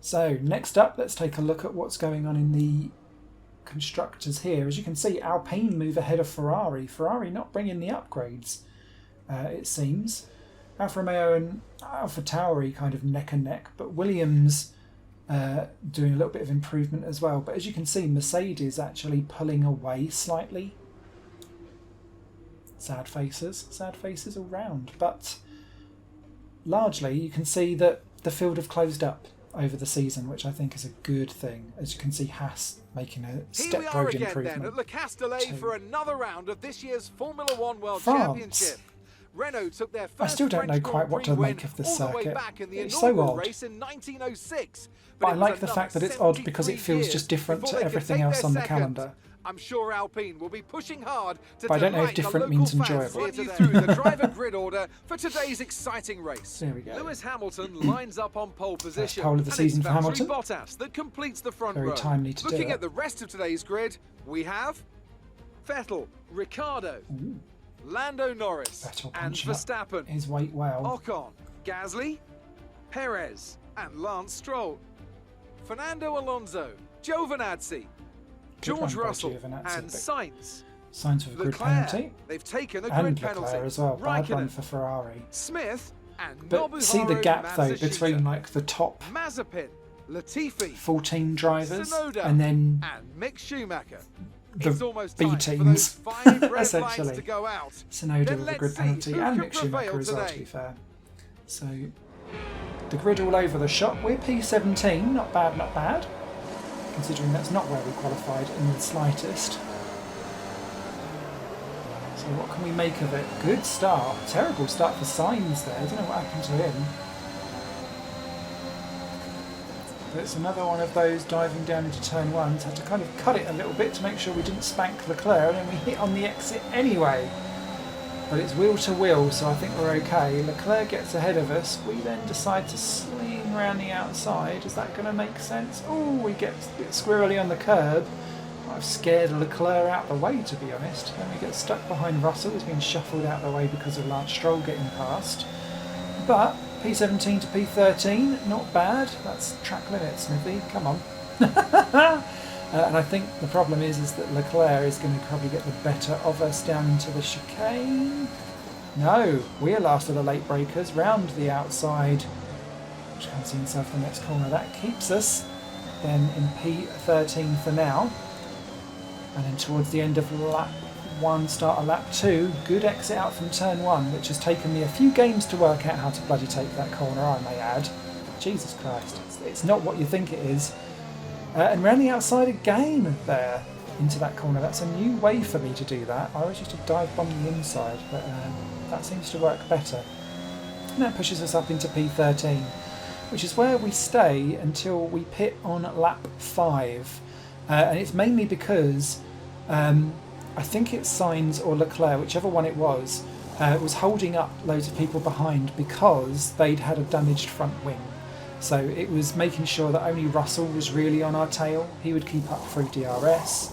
So next up, let's take a look at what's going on in the Constructors here. As you can see, Alpine move ahead of Ferrari. Ferrari not bringing the upgrades, it seems. Alfa Romeo and Alfa Tauri kind of neck and neck, but Williams doing a little bit of improvement as well. But as you can see, Mercedes actually pulling away slightly. Sad faces all round. But largely you can see that the field have closed up over the season, which I think is a good thing. As you can see, Haas making a step road improvement. Then at Le Castellet for another round of this year's Formula One World Championship. Renault took their first I still don't know quite what to make of this circuit. It's so odd. Race in 1906, but I like the fact that it's odd because it feels just different to everything else on the calendar. I'm sure Alpine will be pushing hard to but I don't know if different means enjoyable. You through the driver grid order for today's exciting race. There we go. Lewis Hamilton lines up on pole position. First pole of the season for Hamilton. Bottas that completes the front Very row. timely to Looking do at the rest of today's grid, we have Vettel, Ricciardo, Lando Norris and Verstappen. His weight well. Ocon, Gasly, Perez and Lance Stroll. Fernando Alonso, Giovannazi, George Russell and Sainz. Sainz with a grid penalty. They've taken a and grid penalty. Leclerc as well. Bad run for Ferrari. Smith and but Nobuharu see the gap though Matsushita. between like the top Mazepin, Latifi, 14 drivers Tsunoda, and then and Mick Schumacher. the It's almost B time teams, for those 5 red essentially. lights to go out. Tsunoda Then with a let's grid see penalty who and can Mick Schumacher prevail as well, to today. be fair. So the grid all over the shop. We're P17, not bad, considering that's not where we qualified in the slightest. So what can we make of it? Good start. Terrible start for Sainz there. I don't know what happened to him. But it's another one of those diving down into turn 1. So had to kind of cut it a little bit to make sure we didn't spank Leclerc, and then we hit on the exit anyway. But it's wheel to wheel, so I think we're okay. Leclerc gets ahead of us. We then decide to sling around the outside. Is that going to make sense? Oh, we get a bit squirrely on the curb. I've scared Leclerc out the way, to be honest. Then we get stuck behind Russell, who's been shuffled out the way because of Lance Stroll getting past. But P17 to P13, not bad. That's track limit, Smithy. Come on. And I think the problem is that Leclerc is going to probably get the better of us down into the chicane. No, we're last of the late breakers, round the outside, which can't see himself the next corner. That keeps us then in P13 for now. And then towards the end of lap 1, start of lap 2, good exit out from turn 1, which has taken me a few games to work out how to bloody take that corner, I may add. Jesus Christ, it's not what you think it is. And round the outside again there into that corner. That's a new way for me to do that. I always used to dive bomb the inside, but that seems to work better. And that pushes us up into P13, which is where we stay until we pit on lap 5. And it's mainly because I think it's Sainz or Leclerc, whichever one it was holding up loads of people behind because they'd had a damaged front wing. So it was making sure that only Russell was really on our tail. He would keep up through DRS,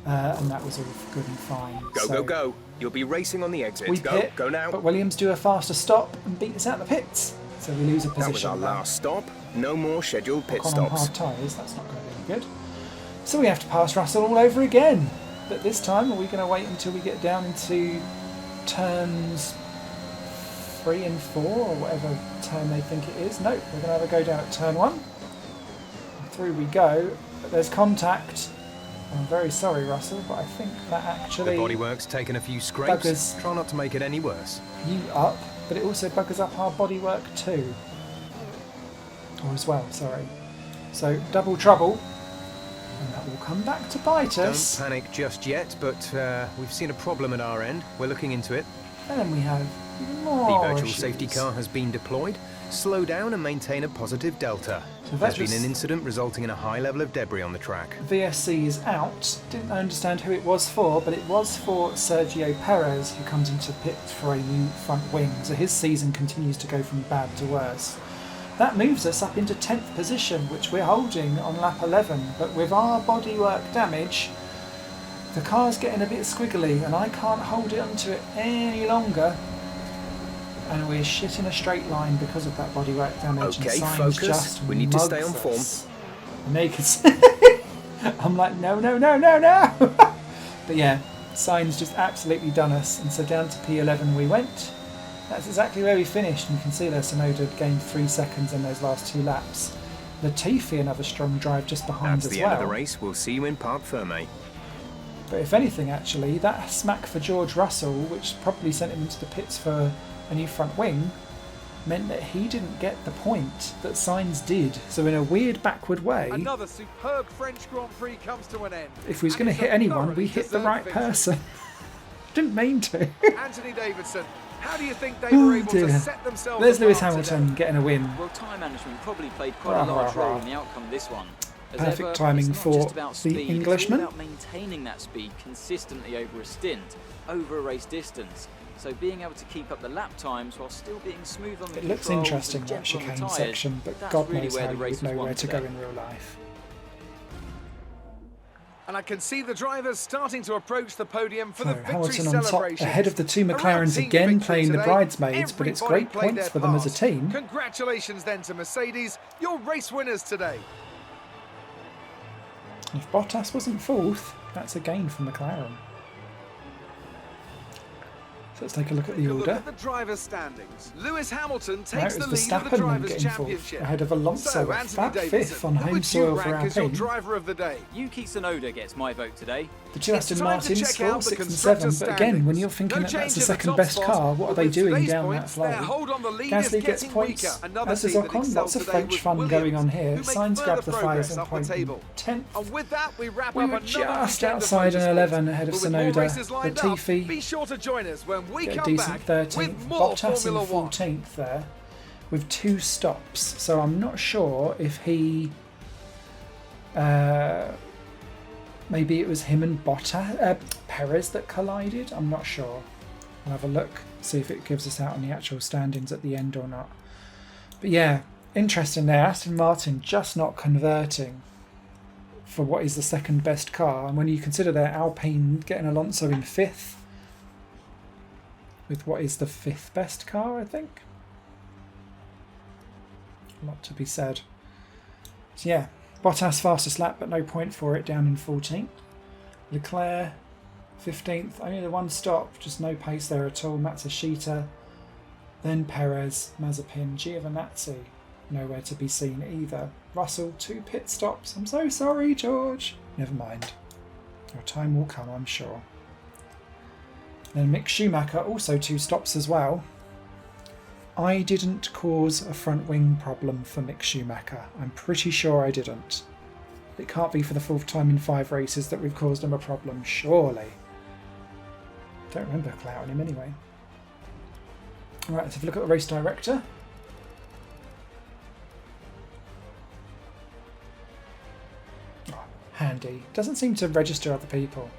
and that was all good and fine. Go. You'll be racing on the exit. We pit, go now. but Williams do a faster stop and beat us out the pits. So we lose a position. That was our last stop. No more scheduled pit on stops. hard tyres, that's not going to be good. So we have to pass Russell all over again. But this time, are we going to wait until we get down into turns 3 and 4, or whatever turn they think it is? No, we're going to have a go down at turn 1. Through we go, but there's contact. I'm very sorry, Russell, but I think that actually... The bodywork's taken a few scrapes. Buggers Try not to make it any worse. you up, but it also buggers up our bodywork too. Or as well, sorry. So, double trouble. And that will come back to bite us. Don't panic just yet, but we've seen a problem at our end. We're looking into it. And then we have more The virtual issues. safety car has been deployed. Slow down and maintain a positive delta. So There's been an incident resulting in a high level of debris on the track. VSC is out. Didn't understand who it was for, but it was for Sergio Perez, who comes into pit for a new front wing. So his season continues to go from bad to worse. That moves us up into 10th position, which we're holding on lap 11. But with our bodywork damage, the car's getting a bit squiggly, and I can't hold it onto it any longer. And we're shit in a straight line because of that bodywork damage. Okay, and Sainz focus. just We need to stay on mugs form. us. And they can I'm like, no. But yeah, Sainz just absolutely done us. And so down to P11 we went. That's exactly where we finished. And you can see there Tsunoda gained 3 seconds in those last 2 laps. Latifi, another strong drive just behind That's as the well. end of the race. We'll see you in Parc Fermé. But if anything, actually, that smack for George Russell, which probably sent him into the pits for a new front wing, meant that he didn't get the point that Sainz did. So in a weird backward way, Another superb French Grand Prix comes to an end. if we was going to hit anyone, we hit the right person. Didn't mean to. Anthony Davidson, how do you think they were able to set themselves There's Lewis apart Hamilton today? getting a win. Well, time management probably played quite a large role in the outcome of this one. As Perfect ever, timing it's not for just about the speed, Englishman. It's all about maintaining that speed consistently over a stint, over a race distance. So being able to keep up the lap times while still being smooth on the It looks controls interesting, and that gentle on the chicane tyres, section, but that's God really knows where how the you race would was know won where to today. go in real life. And I can see the drivers starting to approach the podium for the So victory Hamilton on top, celebration. ahead of the 2 A real McLarens team again, victory playing the today. bridesmaids, but it's Everybody great played points their for them as a part. team. Congratulations then to Mercedes, your race winners today. If Bottas wasn't 4th, that's a gain for McLaren. So let's take a look at the Look order. at the drivers' standings. Lewis Hamilton Now takes it the was lead of the Verstappen then Drivers' getting 4th, Championship. ahead of Alonso So, at Anthony that 5th Davidson, on who home would you soil for rank as your Alpine. driver of the day? Yuki Tsunoda gets my vote today. The two It's Aston time to Martins check score out the 6 and constructors' 7, but again, when standings. you're thinking No that that's change the in second top best spot, car, what are but they with doing today's down points, that their flow? hold on the lead Gasly is gets getting points, weaker. Another as does team that Ocon. excelled Lots of today French was fun Williams, going on here. who made Sainz grabbed the further fires progress and up the point table. 10th. And with that, we wrap We up were another just weekend of outside an motorsport. 11 ahead of But with more Tsunoda. races lined up, Latifi be sure to join us when we get a come decent back 13th. with more Bottas in Formula One. 14th there with 2 stops. So I'm not sure if he... maybe it was him and Perez that collided. I'm not sure. I'll have a look, see if it gives us out on the actual standings at the end or not. But yeah, interesting there. Aston Martin just not converting for what is the second best car. And when you consider their Alpine getting Alonso in 5th, with what is the 5th best car, I think. A lot to be said. So yeah, Bottas fastest lap, but no point for it, down in 14th. Leclerc 15th, only the 1 stop, just no pace there at all. Matsushita, then Perez, Mazepin, Giovanazzi, nowhere to be seen either. Russell, 2 pit stops. I'm so sorry, George. Never mind. Your time will come, I'm sure. Then Mick Schumacher, also 2 stops as well. I didn't cause a front wing problem for Mick Schumacher. I'm pretty sure I didn't. It can't be for the 4th time in 5 races that we've caused him a problem, surely. Don't remember clouting him anyway. Alright, let's have a look at the race director. Oh, handy. Doesn't seem to register other people.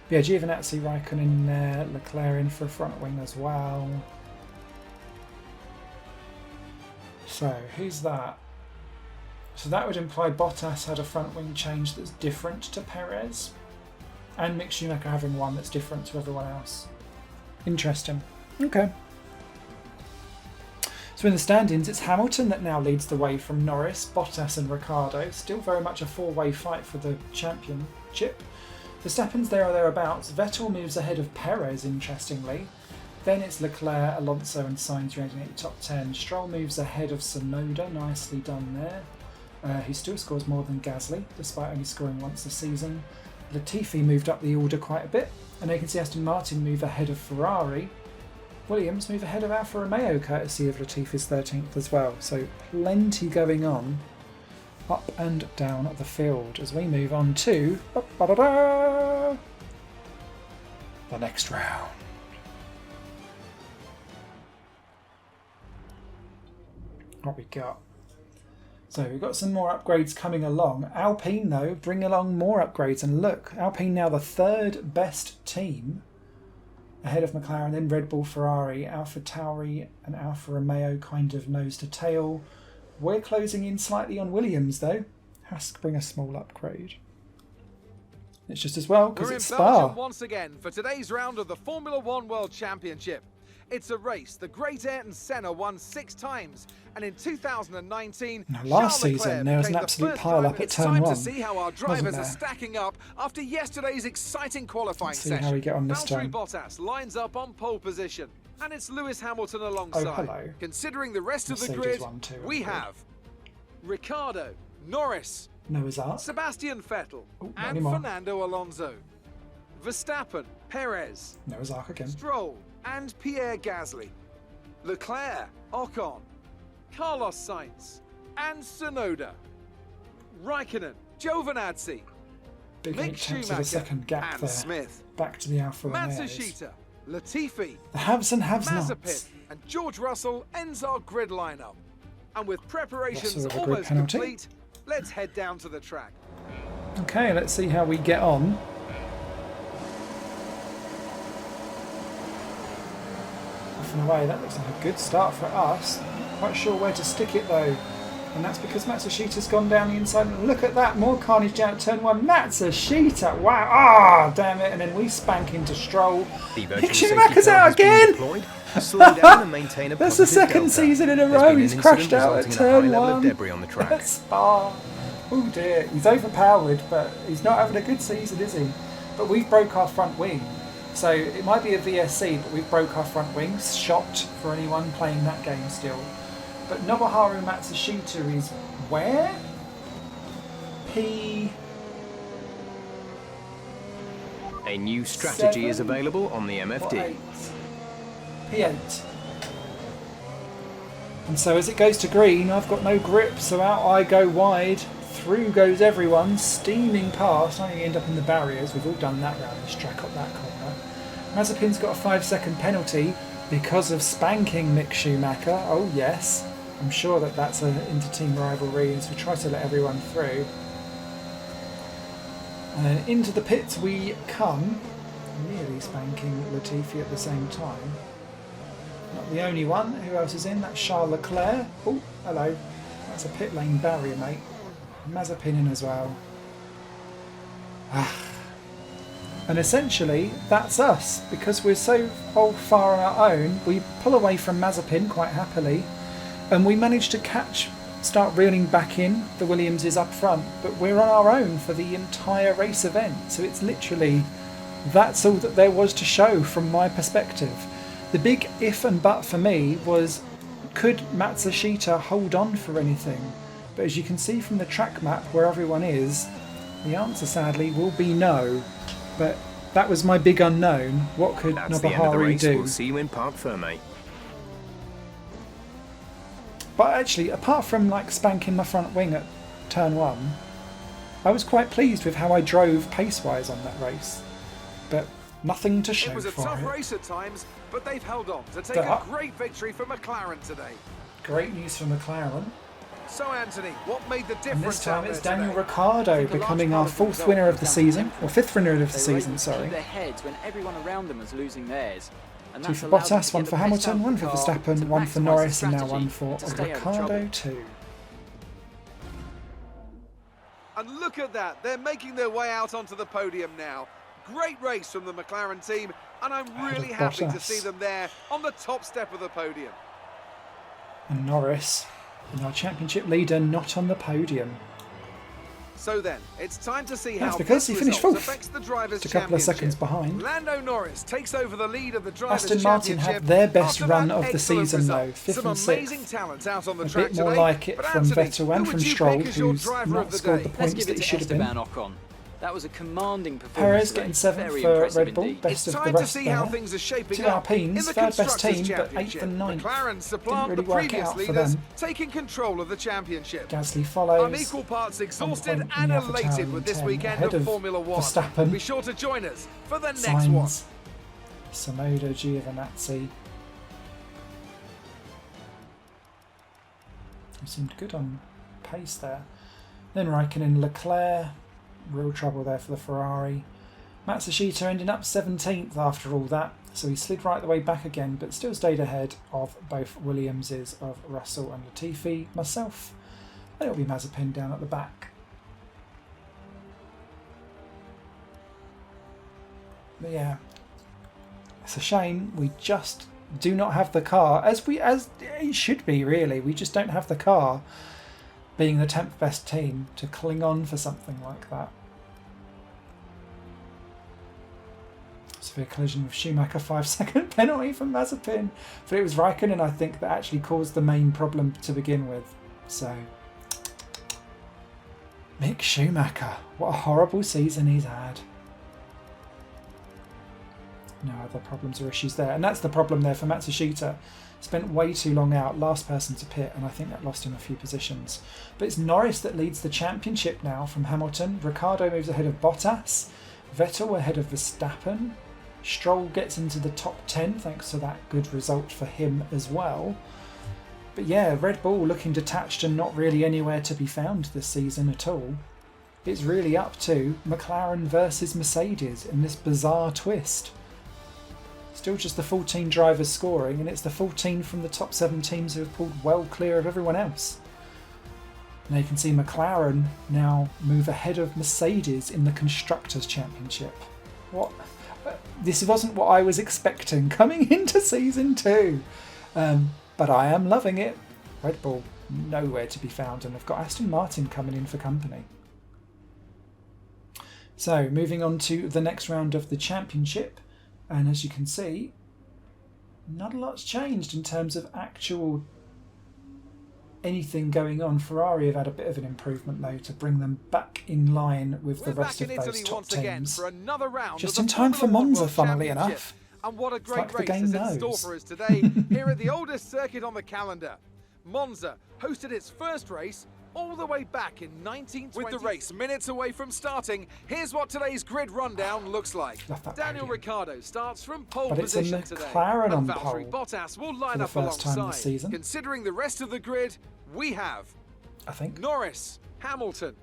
But yeah, Giovanazzi, Raikkonen in there, Leclerc in for a front wing as well. So, who's that? So that would imply Bottas had a front wing change that's different to Perez, and Mick Schumacher having one that's different to everyone else. Interesting. Okay. So in the standings, it's Hamilton that now leads the way from Norris, Bottas and Ricciardo. Still very much a four-way fight for the championship. Verstappen's there or thereabouts. Vettel moves ahead of Perez, interestingly. Then it's Leclerc, Alonso and Sainz raiding at the top 10. Stroll moves ahead of Tsunoda, nicely done there. He still scores more than Gasly, despite only scoring once this season. Latifi moved up the order quite a bit, and you can see Aston Martin move ahead of Ferrari. Williams move ahead of Alfa Romeo, courtesy of Latifi's 13th as well. So plenty going on up and down the field as we move on to the next round. What we got? So we've got some more upgrades coming along. Alpine, though, bring along more upgrades. And look, Alpine now the third best team, ahead of McLaren, then Red Bull, Ferrari, Alpha Tauri and Alfa Romeo kind of nose to tail. We're closing in slightly on Williams, though. Has to bring a small upgrade. It's just as well, because it's Spa. Belgium once again for today's round of the Formula One World Championship. It's a race the great Ayrton Senna won 6 times, and in 2019, now, last season there was an absolute pile-up at turn 1. It's time to see how our drivers are stacking up after yesterday's exciting qualifying Let's see session. how we get on this Valtteri time. Bottas lines up on pole position, and it's Lewis Hamilton alongside. Oh, hello. Considering the rest of the Mercedes grid, won too, we have Ricciardo, Norris, Noah's Ark. Sebastian Vettel, not and anymore. Fernando Alonso. Verstappen, Perez, Noah's Ark again. Stroll, and Pierre Gasly. Leclerc, Ocon, Carlos Sainz, and Tsunoda. Raikkonen, Giovanazzi, Big Mick 8 tenths of Schumacher, a second gap and there. Smith. Back to the Alfa Romeos. Matsushita, Latifi, The haves and have Mazepin, nots. and George Russell ends our grid lineup. And with preparations Russell with a grid almost penalty. complete, let's head down to the track. Okay, let's see how we get on. Off and away, that looks like a good start for us. Quite sure where to stick it though. And that's because Matsushita's gone down the inside. And look at that, more carnage down at turn 1. Matsushita, wow, ah, damn it. And then we spank into Stroll. Mick Schumacher's out again! That's the second season in a row he's crashed out at turn 1. That's Spa. Oh dear, he's overpowered, but he's not having a good season, is he? But we've broke our front wing. So it might be a VSC, but we've broke our front wings. Shocked for anyone playing that game still. But Nobuharu Matsushita is where? A new strategy is available on the MFD. P8. And so as it goes to green, I've got no grip, so out I go wide. Through goes everyone, steaming past. I end up in the barriers. We've all done that round this track up that corner. Mazepin's got a 5-second penalty because of spanking Mick Schumacher. Oh yes. I'm sure that that's an inter-team rivalry, and so we try to let everyone through. And into the pits we come, nearly spanking Latifi at the same time. Not the only one. Who else is in? That's Charles Leclerc. Oh, hello. That's a pit lane barrier, mate. Mazepin in as well. And essentially, that's us. Because we're so far on our own, we pull away from Mazepin quite happily. And we managed to start reeling back in. The Williams is up front, but we're on our own for the entire race event. So it's literally, that's all that there was to show from my perspective. The big if and but for me was, could Matsushita hold on for anything? But as you can see from the track map where everyone is, the answer sadly will be no. But that was my big unknown. What could Nobuharu do? We'll see you in Parc Ferme. But actually, apart from like spanking my front wing at turn 1, I was quite pleased with how I drove pace-wise on that race. But nothing to show for it. It was a tough race at times, but they've held on to take a great victory for McLaren today. Great news for McLaren. So Anthony, what made the difference? And this time it's Daniel Ricciardo becoming our 4th winner of the season, or 5th winner of the season, sorry. Their heads when everyone around them was losing theirs. 2 for Bottas, 1 for Hamilton, 1 for Verstappen, 1 for Norris, and now 1 for Ricciardo too. And look at that, they're making their way out onto the podium now. Great race from the McLaren team, and I'm really happy to see them there on the top step of the podium. And Norris, our championship leader, not on the podium. So then, it's time to see how because he finished fourth, affects the drivers' a couple of seconds behind. Lando Norris takes over the lead of the drivers' Aston Martin had their best run of the season though, 5th and 6th. Out on the a track bit more today. like it from Vettel and from Stroll, who's not scored the points that he should have been. Ocon. That was a commanding performance. Perez getting 7th for Red Bull, best of the rest there. 2 Alpines, third best team, but 8th and 9th. Didn't really work out for them. Taking control of the championship. Gasly follows. I'm equal parts exhausted and elated with this weekend of Formula 1. Verstappen. Be sure to join us for the next one. Sonoda, Giovannazi. He seemed good on pace there. Then Raikkonen, Leclerc. Real trouble there for the Ferrari. Matsushita ending up 17th after all that, so he slid right the way back again, but still stayed ahead of both Williamses of Russell and Latifi, myself, and it'll be Mazepin down at the back. But yeah, it's a shame we just do not have the car, as it should be really. We just don't have the car, being the 10th best team, to cling on for something like that. Severe collision with Schumacher, 5-second penalty from Mazepin. But it was Raikkonen, I think, that actually caused the main problem to begin with. So, Mick Schumacher, what a horrible season he's had. No other problems or issues there. And that's the problem there for Matsushita. Spent way too long out, last person to pit, and I think that lost him a few positions. But it's Norris that leads the championship now from Hamilton. Ricciardo moves ahead of Bottas. Vettel ahead of Verstappen. Stroll gets into the top 10 thanks to that good result for him as well. But yeah, Red Bull looking detached and not really anywhere to be found this season at all. It's really up to McLaren versus Mercedes in this bizarre twist. Still just the 14 drivers scoring, and it's the 14 from the top 7 teams who have pulled well clear of everyone else. Now you can see McLaren now move ahead of Mercedes in the Constructors Championship. What? This wasn't what I was expecting coming into season 2. But I am loving it. Red Bull nowhere to be found, and I've got Aston Martin coming in for company. So moving on to the next round of the championship. And as you can see, not a lot's changed in terms of actual anything going on. Ferrari have had a bit of an improvement though to bring them back in line with the rest of those top teams. Just in time for Monza, funnily enough. And what a great race is in store for us today here at the oldest circuit on the calendar. Monza hosted its first race all the way back in 1920. With the race minutes away from starting, here's what today's grid rundown looks like. Daniel Ricciardo starts from pole position today. McLaren on Valtteri pole Bottas will line up for the first time alongside. this season. Considering the rest of the grid, we have Norris, Hamilton,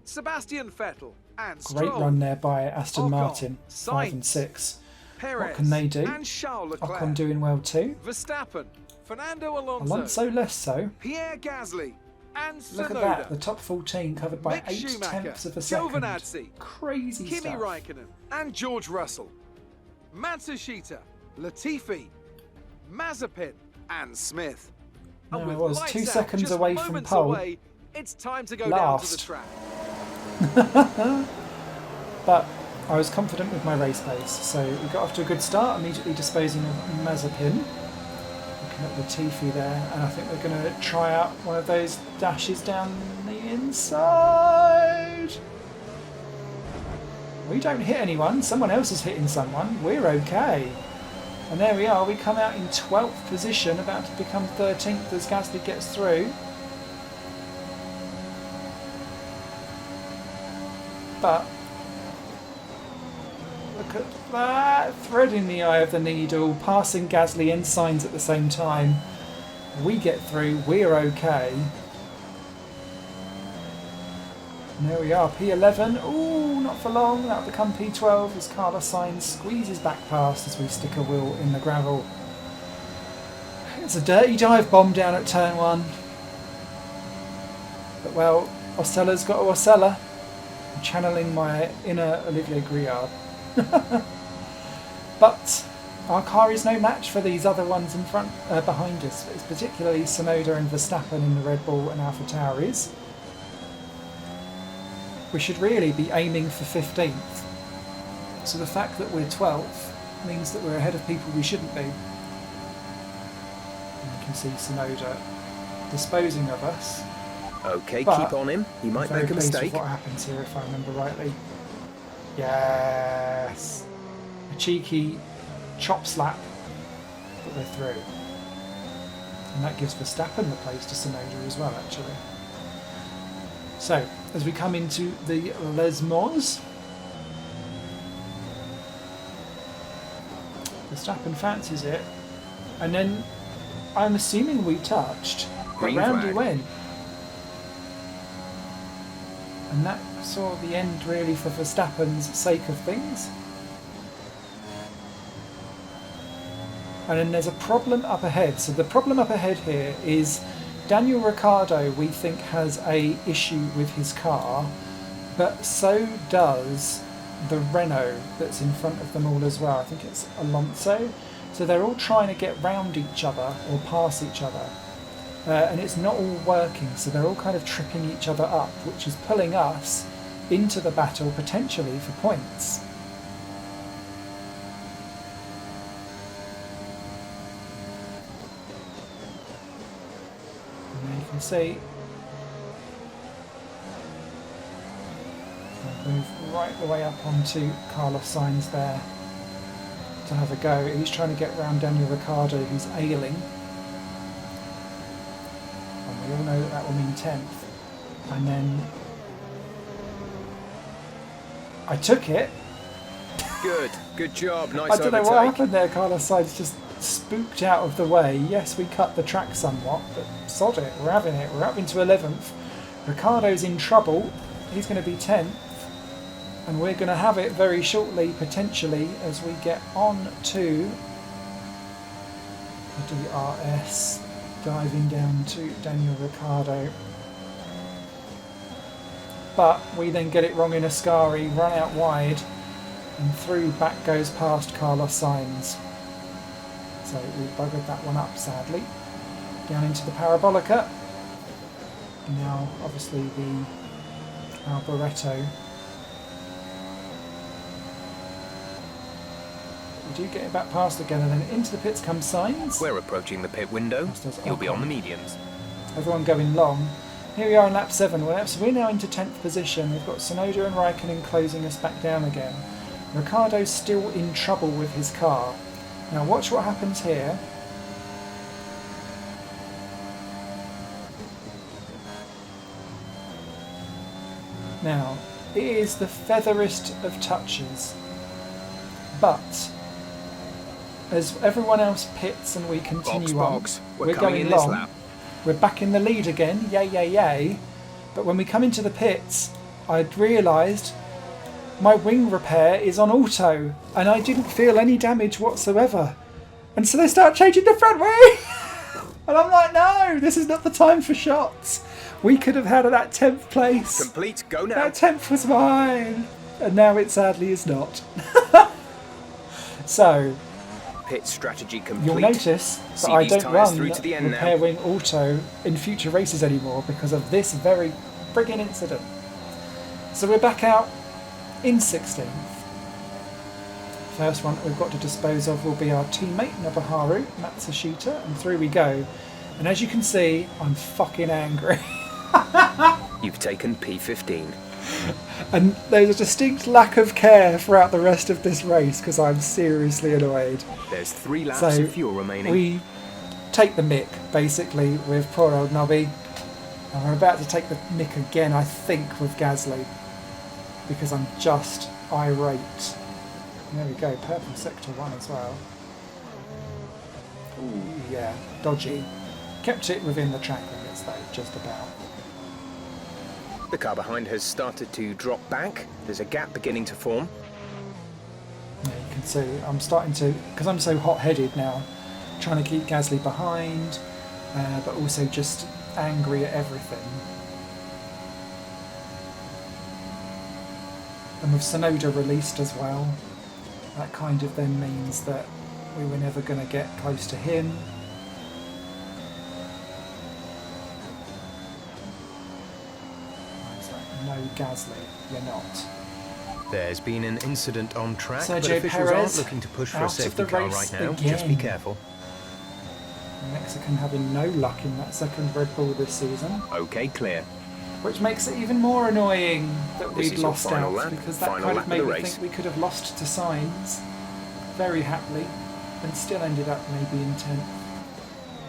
Sebastian Vettel, and Stroll. Great run there by Aston Martin, 5 and 6. Perez, what can they do? And Charles Leclerc. Ocon doing well too. Verstappen, Fernando Alonso, less so. Pierre Gasly, and Sonoda. Look at that, the top 14 covered by 8/10 of a second. Giovannazi, crazy Kimi stuff. Raikkonen, and George Russell. Matsushita, Latifi, Mazepin, and Smith. No, and I was 2 seconds away from pole. It's time to go down to the track. But I was confident with my race pace, so we got off to a good start, immediately disposing of Mazepin. Looking at Latifi there, and I think we're going to try out one of those dashes down the inside. We don't hit anyone, someone else is hitting someone, we're okay. And there we are, we come out in 12th position, about to become 13th as Gasly gets through. But look at that, threading the eye of the needle, passing Gasly and Sainz at the same time. We get through, we're okay. And there we are, P11, ooh, not for long, that'll become P12 as Carlos Sainz squeezes back past as we stick a wheel in the gravel. It's a dirty dive bomb down at turn 1. But well, Osella's got a Osella. I'm channeling my inner Olivier Griard. But our car is no match for these other ones in front, behind us. It's particularly Tsunoda and Verstappen in the Red Bull and Alpha Tauris. We should really be aiming for 15th. So the fact that we're 12th means that we're ahead of people we shouldn't be. And you can see Tsunoda disposing of us. Okay, But keep on him. He might very make a pleased with mistake. what happens here, if I remember rightly. Yes, a cheeky chop slap, but we're through, and that gives Verstappen the place to Tsunoda as well, actually. So as we come into the Les Mans, Verstappen fancies it, and then I'm assuming we touched, but Green round he flag. went. And that saw the end really for Verstappen's sake of things. And then there's a problem up ahead. So the problem up ahead here is Daniel Ricciardo, we think, has a issue with his car, but so does the Renault that's in front of them all as well. I think it's Alonso. So they're all trying to get round each other or pass each other. And it's not all working, so they're all kind of tripping each other up, which is pulling us into the battle potentially for points. And you can see I'll move right the way up onto Carlos Sainz there to have a go. He's trying to get round Daniel Ricciardo, who's ailing. We all know that that will mean 10th. And then I took it. Good job. Nice I don't know overtake. what happened there. Carlos Sainz just spooked out of the way. Yes, we cut the track somewhat, but sod it. We're having it. We're up into 11th. Ricciardo's in trouble. He's going to be 10th. And we're going to have it very shortly, potentially, as we get on to the DRS. Diving down to Daniel Ricciardo. But we then get it wrong in Ascari, run out wide, and through back goes past Carlos Sainz. So we buggered that one up, sadly. Down into the Parabolica. Now, obviously, the Alboreto. We do get it back past again, and then into the pits comes Sainz. We're approaching the pit window. You'll be on the mediums. Everyone going long. Here we are in lap 7. We're now into 10th position. We've got Tsunoda and Raikkonen closing us back down again. Ricciardo's still in trouble with his car. Now watch what happens here. Now, it is the featherest of touches, but as everyone else pits and we continue Box. on, We're coming going in this long. lap. We're back in the lead again, yay, yay, yay. But when we come into the pits, I'd realised my wing repair is on auto and I didn't feel any damage whatsoever. And so they start changing the front wing! And I'm like, no, this is not the time for shots. We could have had that 10th place. Complete, go now. That 10th was mine. And now it sadly is not. So, Pit strategy complete. you'll notice that See I these don't tyres run through to the end Repair now. Wing Auto in future races anymore because of this very friggin' incident. So we're back out in 16th. First one that we've got to dispose of will be our teammate Nobuharu Matsushita, and through we go. And as you can see, I'm fucking angry. You've taken P15. And there's a distinct lack of care throughout the rest of this race because I'm seriously annoyed. There's 3 laps So, of fuel remaining. We take the mick, basically, with poor old Nobby. And we're about to take the mick again, I think, with Gasly. Because I'm just irate. There we go, purple sector 1 as well. Ooh, yeah, dodgy. Kept it within the track limits though, just about. The car behind has started to drop back. There's a gap beginning to form. Yeah, you can see I'm starting to, because I'm so hot-headed now, trying to keep Gasly behind, but also just angry at everything. And with Tsunoda released as well, that kind of then means that we were never going to get close to him. He's like, no, Gasly, you're not. There's been an incident on track, but Sergio officials Perez aren't looking to push for a safety car right now. Again. Just be careful. The Mexican having no luck in that second Red Bull this season. Okay, clear. Which makes it even more annoying that we'd is your lost final out, lap. because that Final kind lap of of made the me race. think we could have lost to Sainz very happily and still ended up maybe in 10th.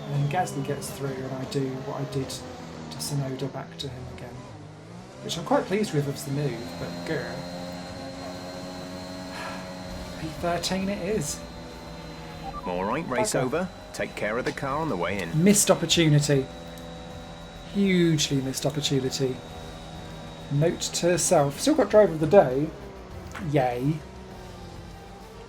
And then Gasly gets through and I do what I did to Tsunoda back to him again. Which I'm quite pleased with as the move, but grr. P13 it is. Alright, race Okay. over. Take care of the car on the way in. Missed opportunity. Hugely missed opportunity. Note to self. Still got driver of the day. Yay.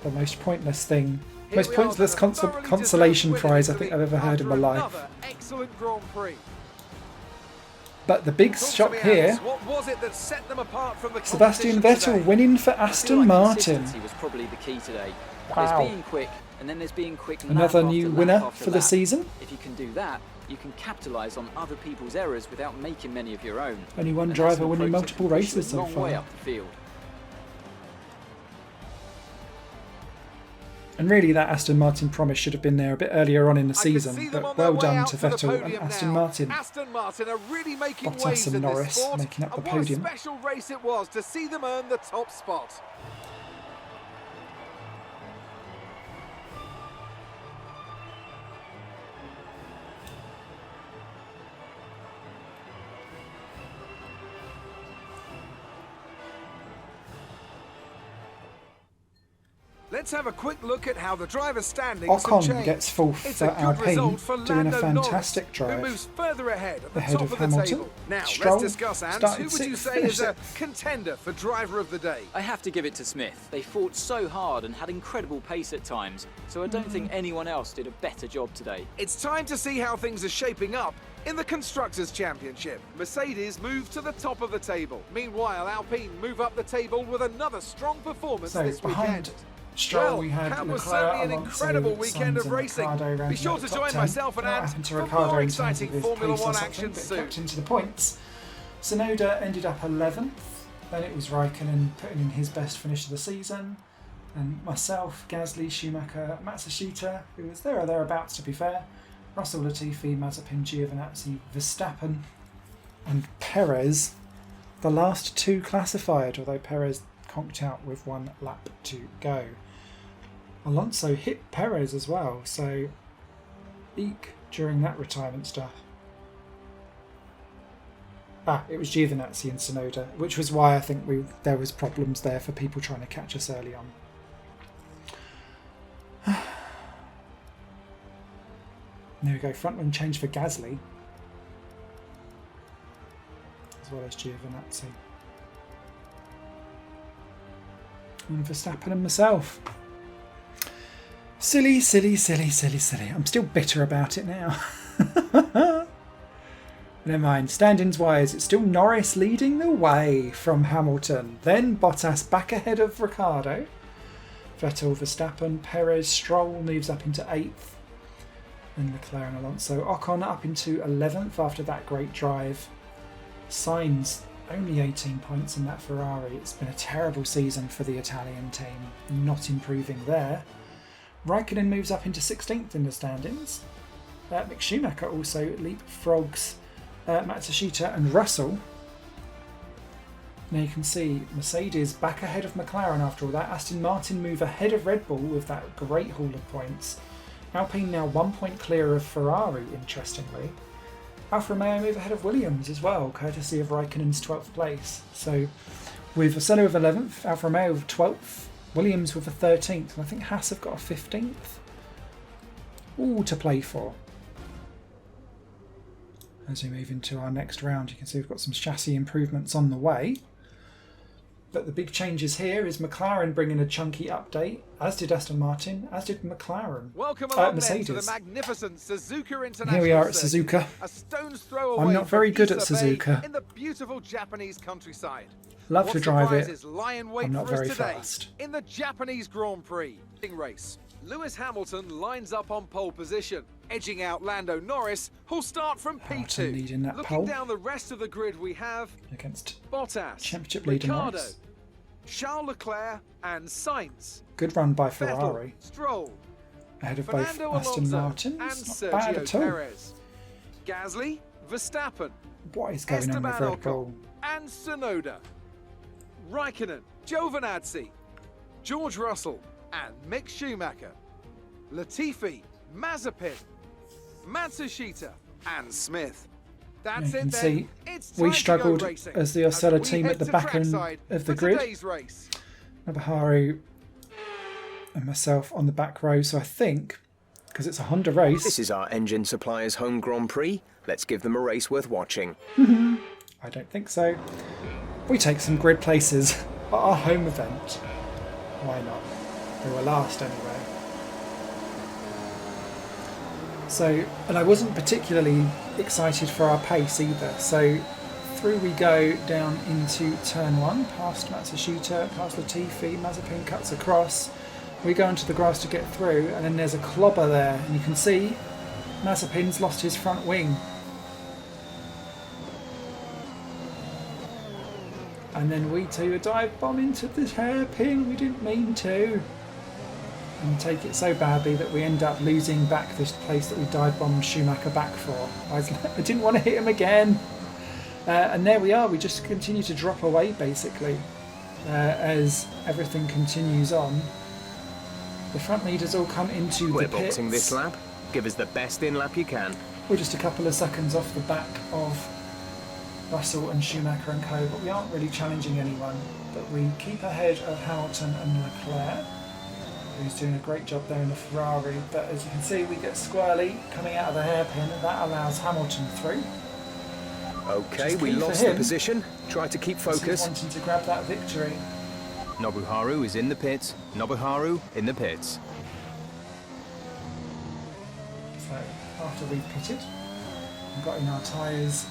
The most pointless thing. Most pointless consolation prize I think I've ever heard in my life. Excellent Grand Prix. But the big shock here, What was it that set them apart from the Sebastian competition Vettel today? winning for I feel Aston like Martin. consistency was probably the key today. Wow. There's being quick, and then there's being quick lap Another after new lap winner after for the lap. season. If you can do that, you can capitalise on other people's errors without making many of your own. Only one And driver that's an winning approach that multiple can push you races a so long way far. up the field. And really that Aston Martin promise should have been there a bit earlier on in the I can season. see them But on their well way done out to the Vettel and podium Aston now. Martin. Aston Martin are really making Bottas waves and in this Norris sport. making up the And what podium. a special race it was to see them earn the top spot. Let's have a quick look at how the driver's standings have Ocon changed. gets fourth It's for a good Alpine, result for doing a Lando fantastic Norris, drive. who moves further ahead at the Ahead top of of the Hamilton. table. Now, Stroll let's discuss, Ant, started who would you sixth, say is finished a contender for driver of the day? I have to give it to Smith. They fought so hard and had incredible pace at times, so I don't think anyone else did a better job today. It's time to see how things are shaping up in the Constructors Championship. Mercedes move to the top of the table. Meanwhile, Alpine move up the table with another strong performance So this behind weekend. Stroll we had that was Leclerc, certainly an Alonso, incredible weekend Sainz of and racing. Ricciardo Be rounding sure out to the top join 10. myself and What Ant happened to for Ricciardo more in terms of exciting his Formula pace or 1 something, action but soon. kept into the points. Tsunoda ended up 11th. Then it was Raikkonen putting in his best finish of the season. And myself, Gasly, Schumacher, Matsushita, who was there or thereabouts to be fair, Russell, Latifi, Mazepin, Giovanazzi, Verstappen and Perez, the last two classified, although Perez conked out with 1 lap to go. Alonso hit Perez as well, so eek during that retirement stuff. It was Giovanazzi and Tsunoda, which was why I think there was problems there for people trying to catch us early on. There we go, front wing change for Gasly, as well as Giovanazzi. And Verstappen and myself. Silly, silly, silly, silly, silly. I'm still bitter about it now. Never mind. Standings wise, it's still Norris leading the way from Hamilton. Then Bottas back ahead of Ricciardo. Vettel, Verstappen, Perez, Stroll moves up into 8th. And Leclerc and Alonso. Ocon up into 11th after that great drive. Sainz only 18 points in that Ferrari. It's been a terrible season for the Italian team. Not improving there. Raikkonen moves up into 16th in the standings. Mick Schumacher also leapfrogs Matsushita and Russell. Now you can see Mercedes back ahead of McLaren after all that. Aston Martin move ahead of Red Bull with that great haul of points. Alpine now 1 point clear of Ferrari, interestingly. Alfa Romeo move ahead of Williams as well, courtesy of Raikkonen's 12th place. So with Osella with 11th, Alfa Romeo with 12th, Williams with a 13th, and I think Haas have got a 15th. All to play for. As we move into our next round, you can see we've got some chassis improvements on the way. But the big changes here is McLaren bringing a chunky update, as did Aston Martin, as did McLaren. Welcome along Mercedes. then to the magnificent Suzuka International. Here we are at Circuit, Suzuka. a stone's throw away I'm not very good at from Issa Bay Suzuka. in the beautiful Japanese countryside. Love What to drive it. surprises lie in wait I'm not for us very today fast. in the Japanese Grand Prix race. Lewis Hamilton lines up on pole position, edging out Lando Norris, who'll start from Hamilton P2. leading that Looking pole. down the rest of the grid, we have Against Bottas, Championship leader Ricciardo, Norris. Charles Leclerc, and Sainz. Good run by Vettel, Ferrari. Stroll, Ahead of both Fernando Aston Alonso, Martins. and Not bad Sergio at all. Perez. Gasly, Verstappen, What is going on with Esteban Red Bull? Ocon, and Tsunoda. Raikkonen, Giovanazzi, George Russell, and Mick Schumacher. Latifi, Mazepin, Matsushita, and Smith. That's You it can then. see It's we time to struggled go racing as the as Osella we team head at the to back end trackside of the for grid. today's race. Nobuharu and myself on the back row, so I think, because it's a Honda race, This is our engine supplier's home Grand Prix. Let's give them a race worth watching. I don't think so. We take some grid places at our home event. Why not? We were last anyway. So, and I wasn't particularly excited for our pace either. So through we go down into turn 1, past Matsushita, past Latifi, Mazepin cuts across. We go into the grass to get through, and then there's a clobber there, and you can see Mazepin's lost his front wing. And then we do a dive bomb into the hairpin. We didn't mean to. And take it so badly that we end up losing back this place that we dive bombed Schumacher back for. I didn't want to hit him again. And there we are. We just continue to drop away basically as everything continues on. The front leaders all come into We're the pits. boxing this lap. Give us the best in lap you can. We're just a couple of seconds off the back of Russell and Schumacher and co, but we aren't really challenging anyone. But we keep ahead of Hamilton and Leclerc, who's doing a great job there in the Ferrari. But as you can see, we get squirrely coming out of the hairpin, and that allows Hamilton through. Okay, Which we is key for lost the him. position. Try to keep He's focus. wanting to grab that victory. Nobuharu is in the pits. Nobuharu in the pits. So after we've pitted and got in our tyres,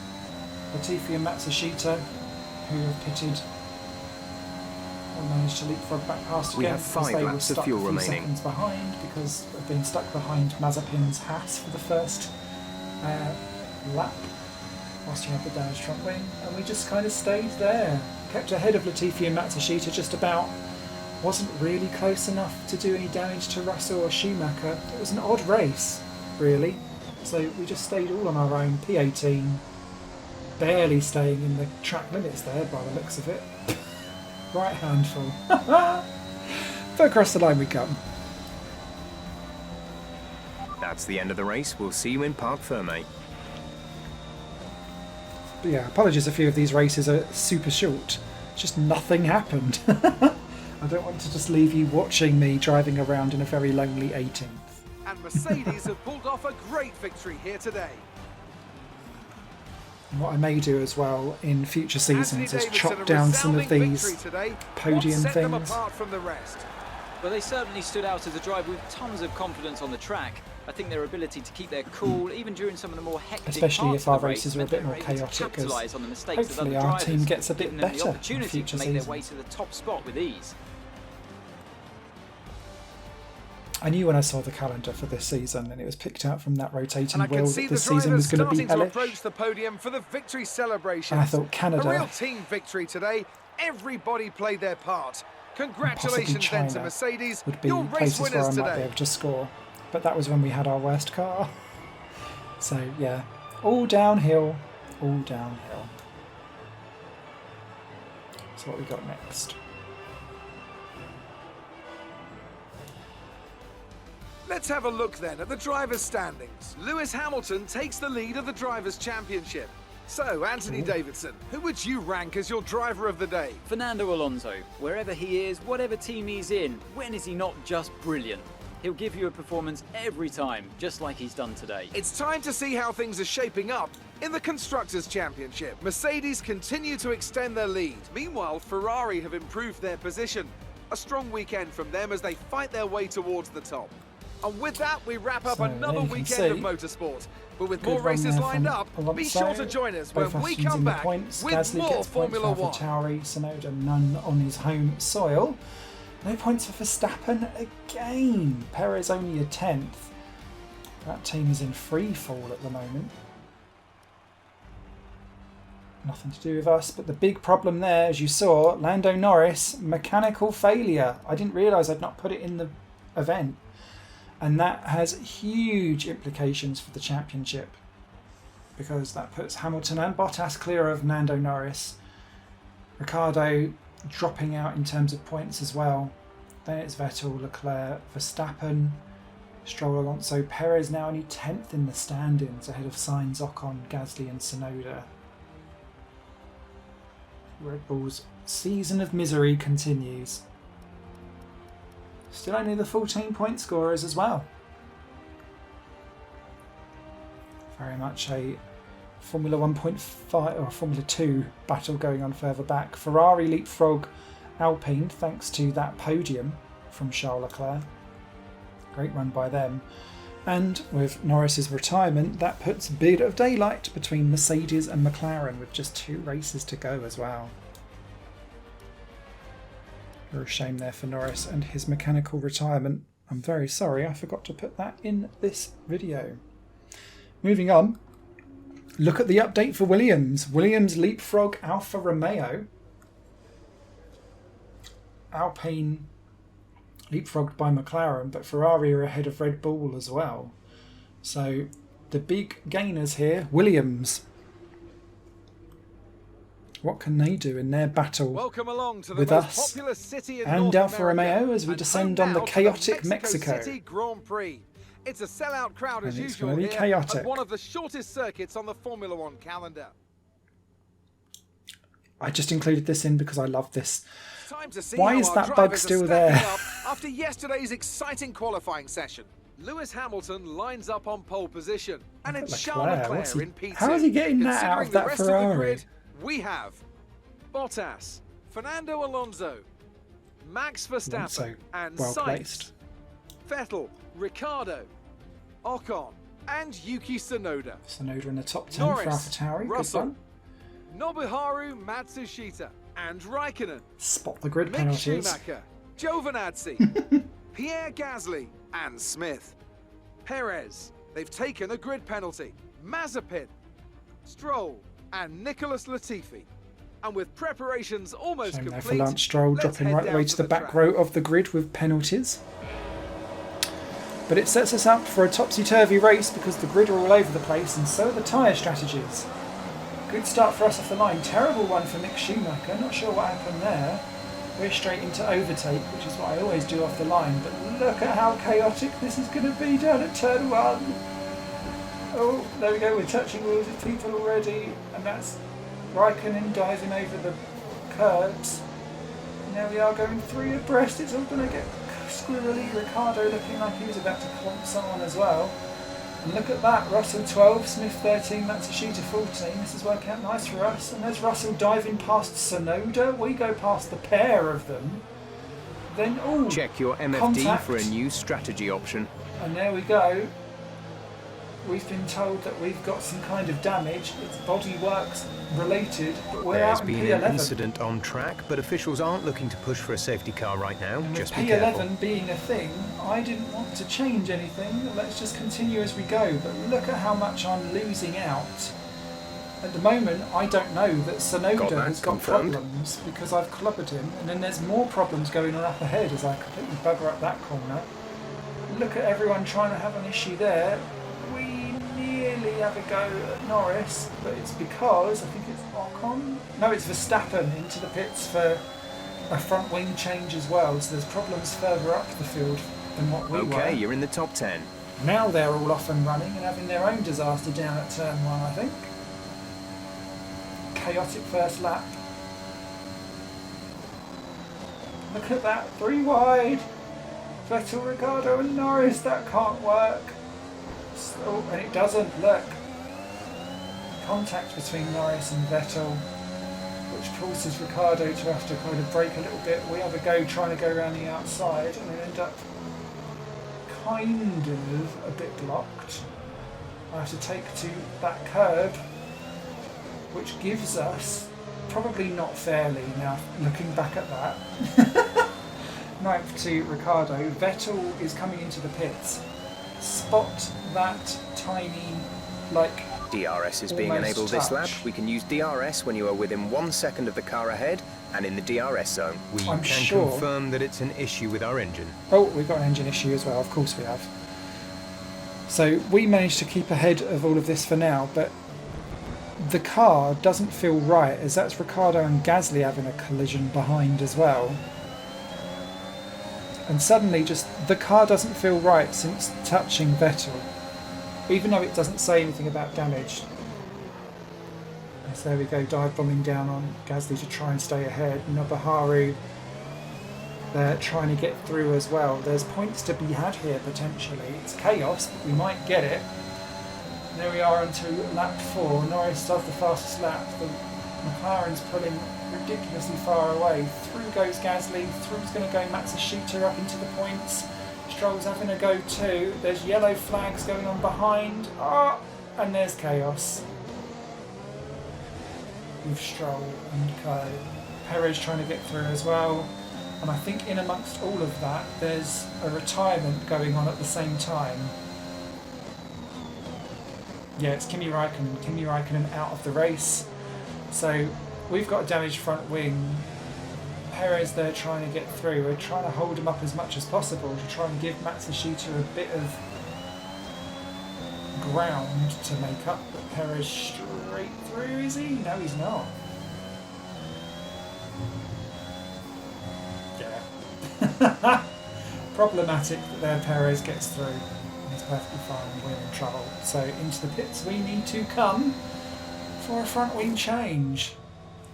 Latifi and Matsushita, who have pitted, will manage to leapfrog back past We again have because 5 they were laps of stuck fuel a few remaining. seconds behind because they've been stuck behind Mazepin's Haas for the first lap whilst he had the damaged front wing, and we just kind of stayed there, kept ahead of Latifi and Matsushita just about. Wasn't really close enough to do any damage to Russell or Schumacher. It was an odd race, really. So we just stayed all on our own, P18, barely staying in the track limits there by the looks of it. Right handful. But across the line we come. That's the end of the race. We'll see you in Parc Ferme. But yeah, apologies, a few of these races are super short. Just nothing happened. I don't want to just leave you watching me driving around in a very lonely 18th. And Mercedes have pulled off a great victory here today. And what I may do as well in future seasons Anthony is Davidson, chop a down some of resounding these victory today. podium What set them things. apart from the rest? Well, they certainly stood out as a driver with tons of confidence on the track. I think their ability to keep their cool, even during some of the more hectic Especially parts if our of the race, races are a meant bit they more were able to chaotic, as capitalise on the mistakes of hopefully other our drivers, team gets a bit giving them better the in opportunity future to make their seasons. way to the top spot with ease. I knew when I saw the calendar for this season, and it was picked out from that rotating And I wheel, can see that the this season was drivers going to be starting to hellish. approach the podium for the victory celebration. And I thought A Canada, real team victory today. Everybody played their part. and possibly Congratulations then to China, Mercedes, would be your race places where I winners might be today. able to score. But that was when we had our worst car. So yeah, all downhill, all downhill. So what we got next? Let's have a look then at the drivers' standings. Lewis Hamilton takes the lead of the Drivers' Championship. So, Anthony Davidson, who would you rank as your driver of the day? Fernando Alonso, wherever he is, whatever team he's in, when is he not just brilliant? He'll give you a performance every time, just like he's done today. It's time to see how things are shaping up In the Constructors Championship, Mercedes continue to extend their lead. Meanwhile, Ferrari have improved their position. A strong weekend from them as they fight their way towards the top. And with that, we wrap up another weekend of motorsport. But with more races lined up, be sure to join us when we come back with more Formula One. Tauri, Tsunoda, none on his home soil. No points for Verstappen again. Perez only a 10th. That team is in free fall at the moment. Nothing to do with us, but the big problem there, as you saw, Lando Norris, mechanical failure. I didn't realise I'd not put it in the event. And that has huge implications for the championship, because that puts Hamilton and Bottas clear of Lando Norris. Ricciardo dropping out in terms of points as well. Then it's Vettel, Leclerc, Verstappen, Stroll, Alonso, Perez now only 10th in the standings ahead of Sainz, Ocon, Gasly and Tsunoda. Red Bull's season of misery continues. Still only the 14-point scorers as well. Very much a Formula 1.5 or Formula 2 battle going on further back. Ferrari leapfrog Alpine thanks to that podium from Charles Leclerc. Great run by them. And with Norris's retirement, that puts a bit of daylight between Mercedes and McLaren with just 2 races to go as well. A shame there for Norris and his mechanical retirement. I'm very sorry, I forgot to put that in this video. Moving on, look at the update for Williams. Williams leapfrog Alfa Romeo. Alpine leapfrogged by McLaren, but Ferrari are ahead of Red Bull as well. So the big gainers here, Williams. What can they do in their battle with us and Alfa Romeo as we descend on the chaotic Mexico? Grand Prix. It's a sellout crowd as usual here, at one of the shortest circuits on the Formula One calendar. I just included this in because I love this. Why is that bug still there? After yesterday's exciting qualifying session, Lewis Hamilton lines up on pole position, and it's Charles Leclerc in P2. How is he getting that out of that Ferrari? We have Bottas, Fernando Alonso, Max Verstappen and Sainz, Vettel, Ricciardo, Ocon and Yuki Tsunoda. Tsunoda in the top 10 Norris, for AlphaTauri. Russell, Nobuharu Matsushita and Raikkonen. Spot the grid Mick penalties. Schumacher, Giovannazi, Pierre Gasly and Smith. Perez, they've taken a grid penalty. Mazepin, Stroll and Nicholas Latifi. And with preparations almost complete, complete, for Lance Stroll dropping right away to the back row of the grid with penalties. But it sets us up for a topsy-turvy race because the grid are all over the place and so are the tyre strategies. Good start for us off the line. Terrible one for Mick Schumacher. Not sure what happened there. We're straight into overtake, which is what I always do off the line. But look at how chaotic this is going to be down at turn 1. Oh, there we go. We're touching wheels with people already. And that's Raikkonen diving over the curbs. Now we are going 3 abreast. It's all going to get squirrely. Ricciardo looking like he was about to clomp someone as well. And look at that. Russell 12, Smith 13, Matsushita 14. This is working out nice for us. And there's Russell diving past Tsunoda. We go past the pair of them. Then, oh, check your MFD contact for a new strategy option. And there we go. We've been told that we've got some kind of damage. It's bodyworks related, but we're out in P11. There's been an incident on track, but officials aren't looking to push for a safety car right now. And just with be P11 careful. being a thing, I didn't want to change anything. Let's just continue as we go. But look at how much I'm losing out. At the moment, I don't know that Tsunoda has got problems because I've clobbered him. And then there's more problems going on up ahead as I completely bugger up that corner. Look at everyone trying to have an issue there. We nearly have a go at Norris, but it's because, I think it's Ocon? No, it's Verstappen into the pits for a front wing change as well. So there's problems further up the field than what we were. Okay, you're in the top 10. Now they're all off and running and having their own disaster down at turn 1, I think. Chaotic first lap. Look at that, 3 wide. Vettel, Ricciardo and Norris, that can't work. Oh, and it doesn't, look. contact between Norris and Vettel, which forces Ricciardo to have to kind of brake a little bit. We have a go trying to go around the outside and then end up kind of a bit blocked. I have to take to that curb, which gives us, probably not fairly now looking back at that, 9th to Ricciardo. Vettel is coming into the pits. Spot that tiny, like, DRS is being enabled this lap. We can use DRS when you are within 1 second of the car ahead and in the DRS zone. We can confirm that it's an issue with our engine. Oh, we've got an engine issue as well, of course we have. So we managed to keep ahead of all of this for now, but the car doesn't feel right, as that's Ricciardo and Gasly having a collision behind as well. And suddenly just the car doesn't feel right since touching Vettel, even though it doesn't say anything about damage. So there we go, dive bombing down on Gasly to try and stay ahead. Nobuharu, they're trying to get through as well. There's points to be had here potentially. It's chaos, but we might get it. There we are onto lap 4. Norris does the fastest lap. The McLaren's pulling ridiculously far away. Through goes Gasly. Through's going to go Matsushita up into the points. Stroll's having a go too. There's yellow flags going on behind. Oh, and there's chaos with Stroll and Perez trying to get through as well. And I think in amongst all of that, there's a retirement going on at the same time. Yeah, it's Kimi Raikkonen out of the race. So we've got a damaged front wing. Perez there trying to get through. We're trying to hold him up as much as possible to try and give Matsushita a bit of ground to make up. But Perez straight through, is he? No, he's not. Yeah. Problematic that there Perez gets through. He's perfectly fine, we're in trouble. So into the pits we need to come for a front wing change.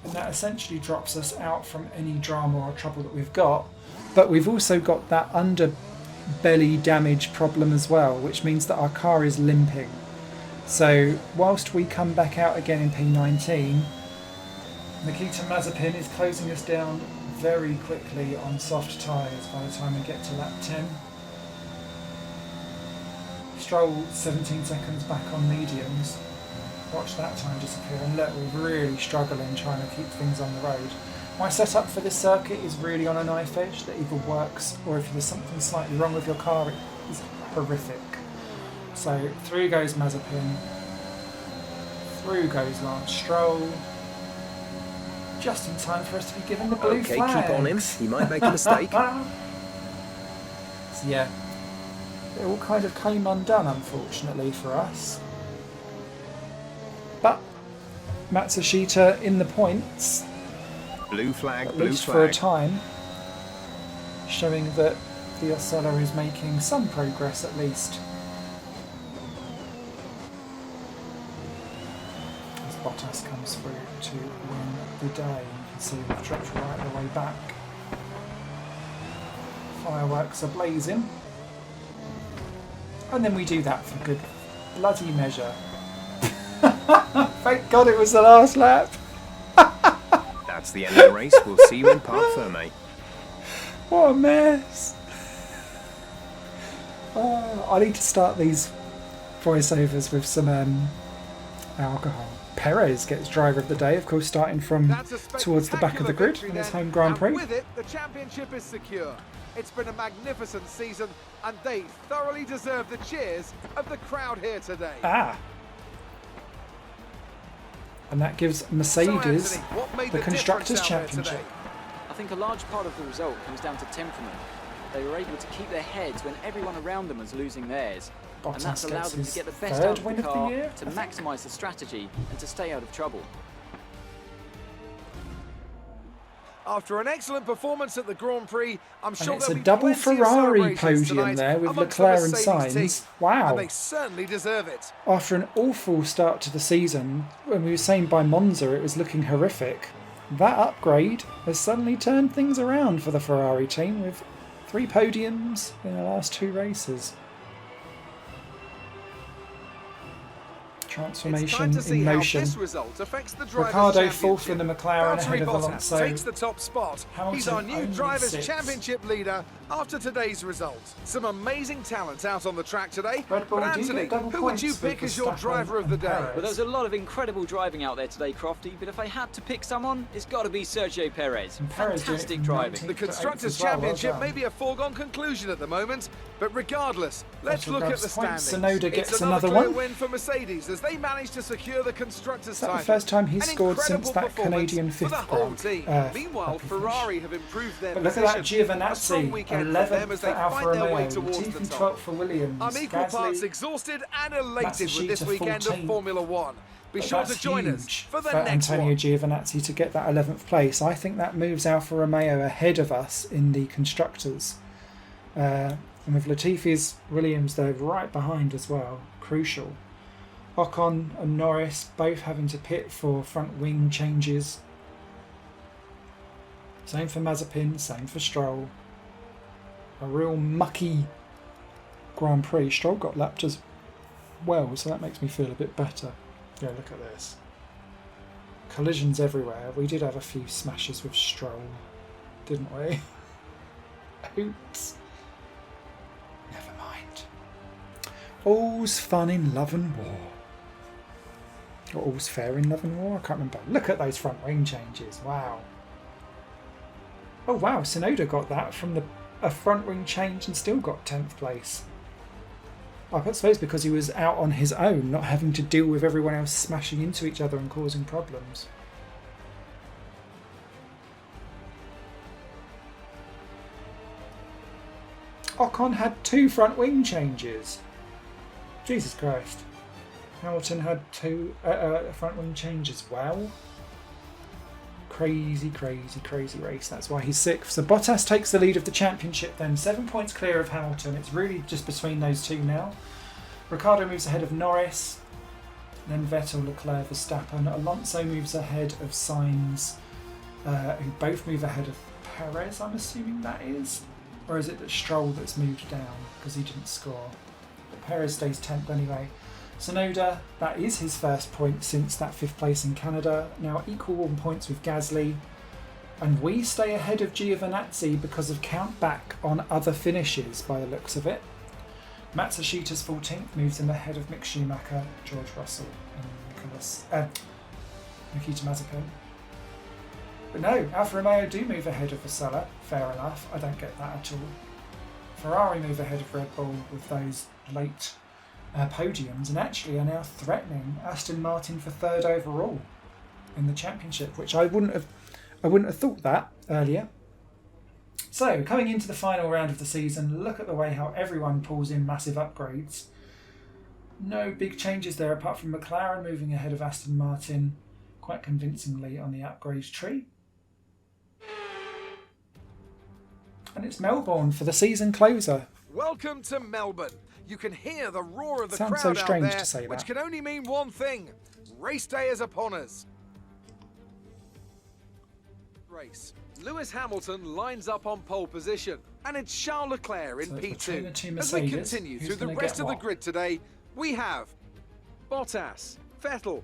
And that essentially drops us out from any drama or trouble that we've got. But we've also got that underbelly damage problem as well, which means that our car is limping. So whilst we come back out again in P19, Nikita Mazepin is closing us down very quickly on soft tyres by the time we get to lap 10. Stroll 17 seconds back on mediums. Watch that time disappear, and look, we're really struggling trying to keep things on the road. My setup for this circuit is really on a knife edge that either works, or if there's something slightly wrong with your car, it is horrific. So through goes Mazepin, through goes Lance Stroll, just in time for us to be given the blue flag. Okay, keep on him, he might make a mistake. So yeah, it all kind of came undone unfortunately for us. But Matsushita in the points, blue flag, at least for a time, showing that the Osella is making some progress at least. As Bottas comes through to win the day, you can see we've dropped right the way back. Fireworks are blazing. And then we do that for good bloody measure. Thank God it was the last lap. That's the end of the race. We'll see you in Parc Fermé. What a mess. I need to start these voiceovers with some alcohol. Perez gets driver of the day, of course, starting from towards the back of the grid in his home Grand Prix. And with it, the championship is secure. It's been a magnificent season, and they thoroughly deserve the cheers of the crowd here today. And that gives Mercedes so Anthony, the Constructors Championship. I think a large part of the result comes down to temperament. They were able to keep their heads when everyone around them was losing theirs. Bottas and that's allowed them to get the best out of the car, to maximise the strategy and to stay out of trouble. After an excellent performance at the Grand Prix, I'm sure it's a double Ferrari podium there with Leclerc and Sainz. Wow. And they certainly deserve it. After an awful start to the season, when we were saying by Monza it was looking horrific, that upgrade has suddenly turned things around for the Ferrari team with 3 podiums in the last 2 races. Transformation It's time to see in how motion. this result affects the Drivers' Ricardo Championship. fourth in the McLaren ahead of Bottas Alonso. takes the top spot. He's our Hamilton new only Drivers' sixth. Championship leader after today's result. Some amazing talent out on the track today. Red Bull, But do you Anthony, get double who would you points with pick as your Verstappen driver of the and day? Perez? Well, there's a lot of incredible driving out there today, Crofty, but if I had to pick someone, it's got to be Sergio Perez. And Perez doing it Fantastic from driving. 19th The to 8th Constructors' as well. Championship Well may done. be a foregone conclusion at the moment, but regardless, let's Vettel look at grabs the points. standings. Tsunoda gets It's another clear one. win for Mercedes as they manage to secure the Constructors' Is that title. the first time he's An scored since incredible that performance Canadian for the fifth whole Grand- team. Meanwhile, happy finish. Ferrari have improved their But look at that position. A Giovannazi, strong weekend for them 11th as for they Alfa fight their way Romeo, towards Latifi the top. 12th for Williams, I'm equal parts Gasly, exhausted and elated with this Matsushita weekend of 14th. Formula One. Be But sure that's to join us huge for the for next Antonio one. Giovanazzi to get that 11th place. I think that moves Alfa Romeo ahead of us in the Constructors. And with Latifi's Williams, they're right behind as well. Crucial. Ocon and Norris both having to pit for front wing changes. Same for Mazepin, same for Stroll. A real mucky Grand Prix. Stroll got lapped as well, so that makes me feel a bit better. Yeah, look at this. Collisions everywhere. We did have a few smashes with Stroll, didn't we? Oops. Never mind. All's fun in love and war. Or all's fair in love and war? I can't remember. Look at those front wing changes. Wow. Oh wow, Tsunoda got that from a front wing change and still got 10th place. I suppose because he was out on his own, not having to deal with everyone else smashing into each other and causing problems. Ocon had 2 front wing changes. Jesus Christ. Hamilton had 2 front wing changes. Wow. Crazy, crazy, crazy race. That's why he's 6th. So Bottas takes the lead of the championship then. 7 points clear of Hamilton. It's really just between those two now. Ricciardo moves ahead of Norris. Then Vettel, Leclerc, Verstappen. Alonso moves ahead of Sainz, who both move ahead of Perez, I'm assuming that is. Or is it that Stroll that's moved down because he didn't score? But Perez stays 10th anyway. Tsunoda, that is his first point since that 5th place in Canada. Now equal on points with Gasly. And we stay ahead of Giovanazzi because of count back on other finishes by the looks of it. Matsushita's 14th moves him ahead of Mick Schumacher, George Russell and Nikita Mazepin. But no, Alfa Romeo do move ahead of Osella, fair enough, I don't get that at all. Ferrari move ahead of Red Bull with those late podiums and actually are now threatening Aston Martin for 3rd overall in the championship, which I wouldn't have thought that earlier. So, coming into the final round of the season, look at the way how everyone pulls in massive upgrades. No big changes there apart from McLaren moving ahead of Aston Martin quite convincingly on the upgrades tree. And it's Melbourne for the season closer. Welcome to Melbourne. You can hear the roar of the Sounds crowd so strange out there, to say which that. can only mean one thing. Race day is upon us. Race. Lewis Hamilton lines up on pole position, and it's Charles Leclerc in So between P2. the two As we Mercedes, continue who's through the gonna rest get of the what? grid today, we have Bottas, Vettel,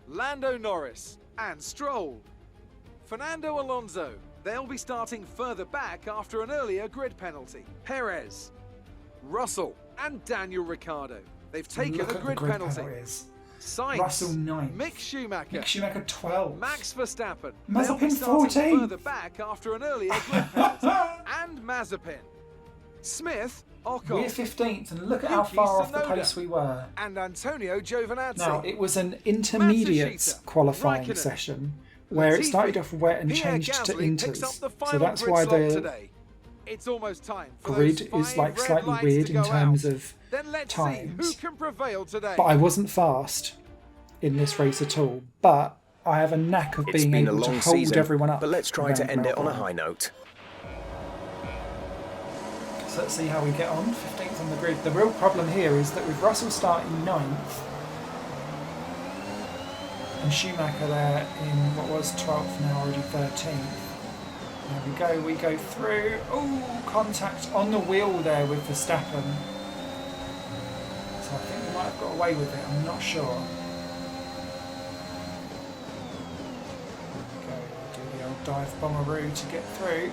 Lando Norris, and Stroll. Fernando Alonso. They'll be starting further back after an earlier grid penalty. Perez, Russell, and Daniel Ricciardo. They've taken Look a at grid the grid penalty. penalties. Sainz, Russell 9th. Mick Schumacher, Mick Schumacher 12. Max Verstappen. Mazepin They'll be starting 14th. further back after an earlier grid penalty. And Mazepin. Smith, Ocon. We're 15th, and look at how Yuki far off the Tsunoda. pace we were. And Antonio Giovanazzi. Now, it was an intermediate Matsushita, qualifying Raikkonen, session where it Latifi, started off wet and Pierre changed to Gasly picks inters. up the So final that's grid why slot the today. It's almost time for grid those is like 5 red slightly lights weird to in go terms out. of Then let's times. see who can prevail today. But I wasn't fast in this race at all. But I have a knack of It's being been a able to long hold season, everyone up. but let's try to around end it on a Melbourne. high note. So let's see how we get on. 15th on the grid. The real problem here is that with Russell starting 9th and Schumacher there in what was 12th, now already 13th. There we go through. Oh, contact on the wheel there with Verstappen. So I think we might might have got away with it, I'm not sure. There we go, do the old dive bomberoo to get through.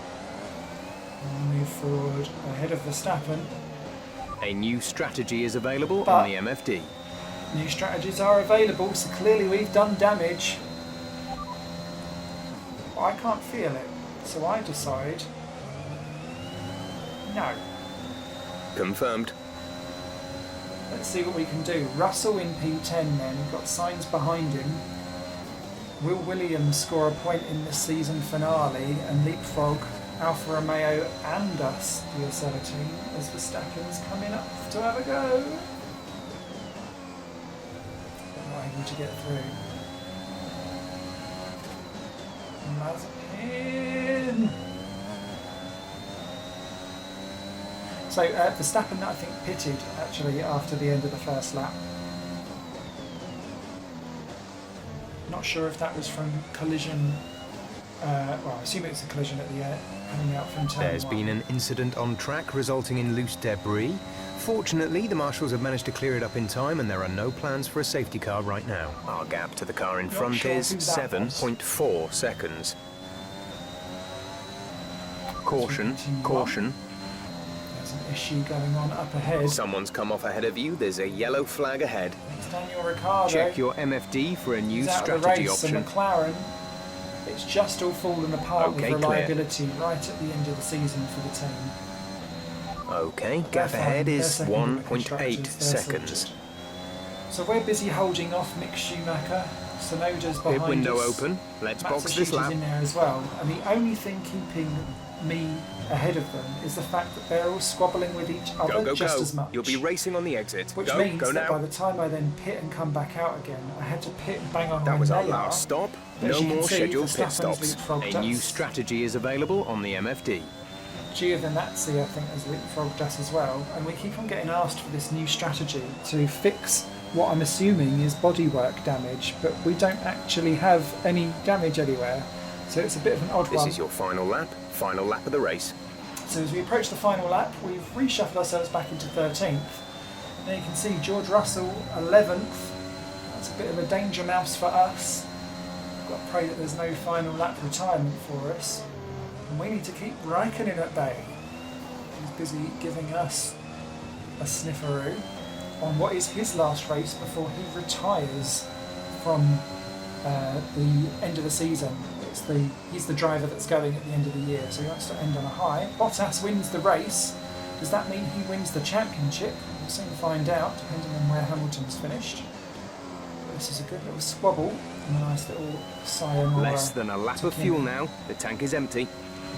And move forward ahead of Verstappen. A new strategy is available on the MFD. New strategies are available, so clearly we've done damage. But I can't feel it, so I decide no. Confirmed. Let's see what we can do. Russell in P10 then, got signs behind him. Will Williams score a point in the season finale and leapfrog Alfa Romeo and us, the Osella team, as Verstappen's coming up to have a go? Not able to get through. Mazepin. So Verstappen, I think, pitted actually after the end of the first lap. Not sure if that was from collision. Well, I assume it was a collision at the end, coming out from turn There's 1. been an incident on track resulting in loose debris. Fortunately, the marshals have managed to clear it up in time and there are no plans for a safety car right now. Our gap to the car in front sure is who that 7.4 seconds. Caution, caution. There's an issue going on up ahead. Someone's come off ahead of you. There's a yellow flag ahead. It's Daniel Ricciardo. Check your MFD for a new He's out of the strategy race, option. and McLaren, it's just all fallen apart Okay, with reliability right at the end of the season for the team. Okay, They're gap fine. ahead They're is second in the 1.8 constructors. They're seconds. sorted. So we're busy holding off Mick Schumacher. Sonoda's behind Pit window us. open. Let's box this Matsushita's lap. in there as well. And the only thing keeping me ahead of them is the fact that they're all squabbling with each other Go, go, just go. as much. You'll be racing on the exit. Which Go, means go that now. by the time I then pit and come back out again, I had to pit and bang on That when was they our are. last stop. But as No you can more see, scheduled pit Verstappen's stops. leapfrogged A new us. strategy is available on the MFD. Giovannazi, I think, has leapfrogged us as well. And we keep on getting asked for this new strategy to fix what I'm assuming is bodywork damage, but we don't actually have any damage anywhere. So it's a bit of an odd This one. is your final lap of the race. So as we approach the final lap, we've reshuffled ourselves back into 13th. Now you can see George Russell 11th. That's a bit of a danger mouse for us. We've got to pray that there's no final lap retirement for us. And we need to keep Raikkonen at bay. He's busy giving us a snifferoo on what is his last race before he retires from the end of the season. He's the driver that's going at the end of the year, so he wants to end on a high. Bottas wins the race. Does that mean he wins the championship? We'll soon find out, depending on where Hamilton's finished. But this is a good little squabble, and a nice little sayonara. Less than a lap of fuel now. The tank is empty.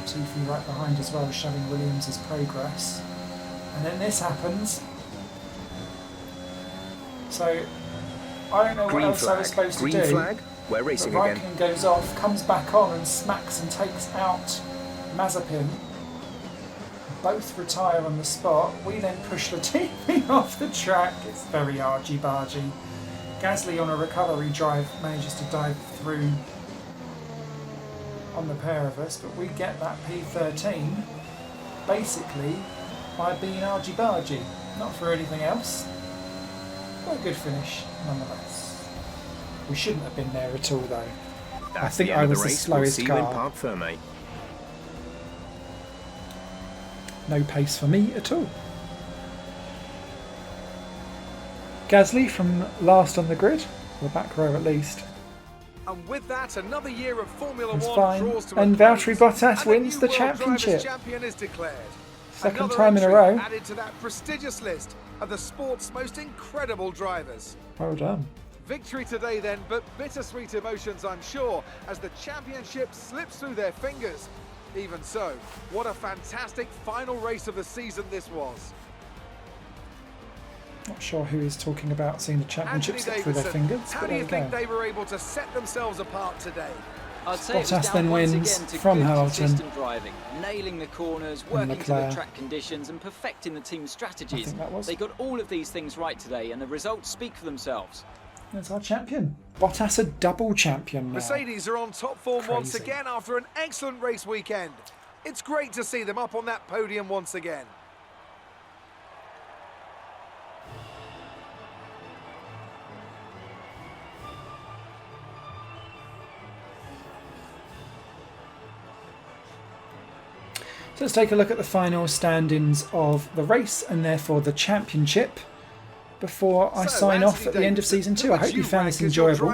Latifi right behind as well, showing Williams' progress. And then this happens. So, I don't know what Green else I was flag. supposed Green to do. flag. We're But racing again. Raikkonen goes off, comes back on and smacks and takes out Mazepin. Both retire on the spot. We then push Latifi off the track. It's very argy-bargy. Gasly on a recovery drive manages to dive through on the pair of us, but we get that P13 basically by being argy-bargy. Not for anything else. But a good finish nonetheless. We shouldn't have been there at all, though. That's I think the end I of was the the race. We'll slowest see you in car. Parc Ferme. No pace for me at all. Gasly from last on the grid, the back row at least. And with that, another year of Formula It's One fine. draws to And a close, Valtteri Bottas and a wins new the World Drivers' championship. Champion is declared. Second Another time in a entry row. added to that prestigious list of the sport's most incredible drivers. Well done. Victory today then, but bittersweet emotions, I'm sure, as the championship slips through their fingers. Even so, what a fantastic final race of the season this was. Not sure who is talking about seeing the championship slip through their fingers, how but do there you we think go. they were able to set themselves apart today? I'd say it was Bottas down then once wins again to from good, Hamilton. consistent driving, nailing the corners, working to the Leclerc. track conditions and perfecting the team's strategies. think that was. They got all of these things right today and the results speak for themselves. There's our champion. Bottas a double champion now. Mercedes are on top form once Crazy. again after an excellent race weekend. It's great to see them up on that podium once again. So let's take a look at the final standings of the race and therefore the championship before I sign off at the end of Season 2. I hope you found this enjoyable.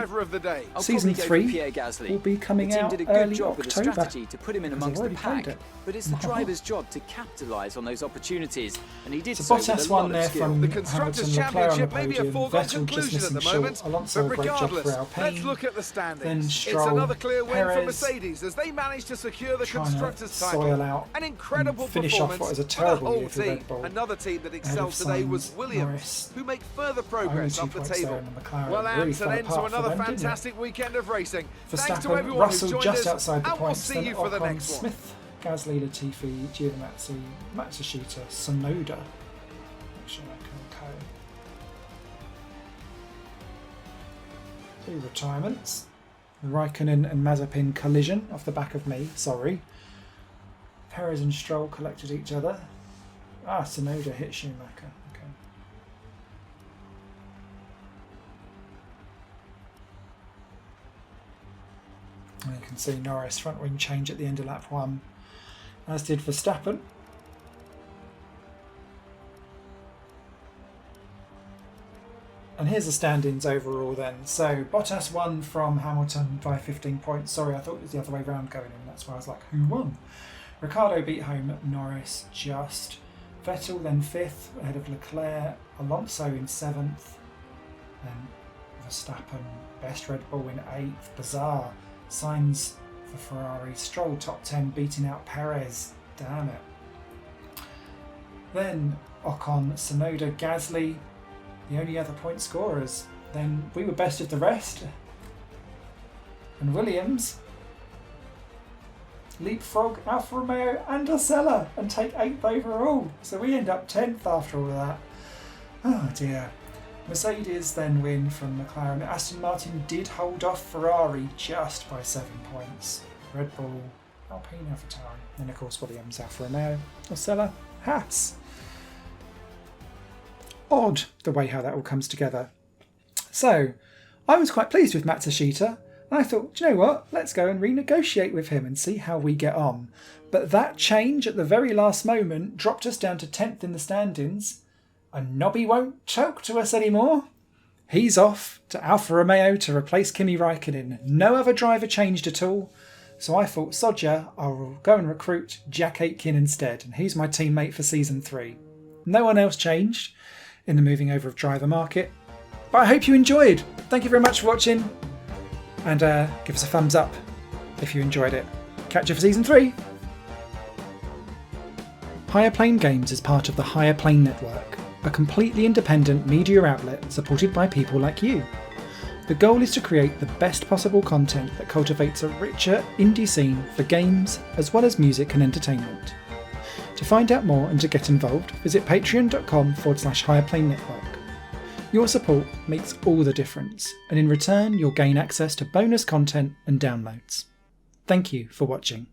Season 3 will be coming out early October. To put him in amongst the pack, but it's the driver's job to capitalise on those opportunities, and he did so with Bottas a lot won there of skill. from The Constructors Championship may be a foregone conclusion at the moment, but regardless, let's look at the standings. It's another clear win for Mercedes as they managed to secure the Constructors title. An incredible performance for the whole team. Another team that excelled today was Williams, who make further progress up the table. Well, and an end to another fantastic weekend of racing. Thanks to everyone who's joined us, and we'll see you for the next one. Smith, Gasly, Latifi, Giovannazi, Matsushita, Sonoda. Two retirements. Raikkonen and Mazepin collision off the back of me, sorry. Perez and Stroll collected each other. Sonoda hit Schumacher. Okay. And you can see Norris front wing change at the end of lap 1, as did Verstappen. And here's the standings overall then. So Bottas won from Hamilton by 15 points. Sorry, I thought it was the other way around going in. That's why I was like, who won? Ricciardo beat home Norris just. Vettel then 5th ahead of Leclerc. Alonso in 7th. Then Verstappen, best Red Bull in 8th. Bizarre. Sainz for Ferrari. Stroll top 10 beating out Perez. Damn it. Then Ocon, Sonoda, Gasly, the only other point scorers. Then we were best of the rest. And Williams leapfrog Alfa Romeo and Osella and take 8th overall. So we end up 10th after all of that. Oh dear. Mercedes then win from McLaren. Aston Martin did hold off Ferrari just by 7 points. Red Bull, Alpine, AlphaTauri. And of course Williams, Alfa Romeo, Osella, Haas. Odd the way how that all comes together. So I was quite pleased with Matsushita, and I thought, do you know what, let's go and renegotiate with him and see how we get on. But that change at the very last moment dropped us down to 10th in the standings, and Nobby won't talk to us anymore. He's off to Alfa Romeo to replace Kimi Raikkonen. No other driver changed at all, so I thought, sodja, I'll go and recruit Jack Aitken instead, and he's my teammate for Season 3. No one else changed in the moving over of driver market. But I hope you enjoyed. Thank you very much for watching, and give us a thumbs up if you enjoyed it. Catch you for Season 3. Higher Plane Games is part of the Higher Plane Network, a completely independent media outlet supported by people like you. The goal is to create the best possible content that cultivates a richer indie scene for games as well as music and entertainment. To find out more and to get involved, visit patreon.com/higherplane-network. Your support makes all the difference, and in return you'll gain access to bonus content and downloads. Thank you for watching.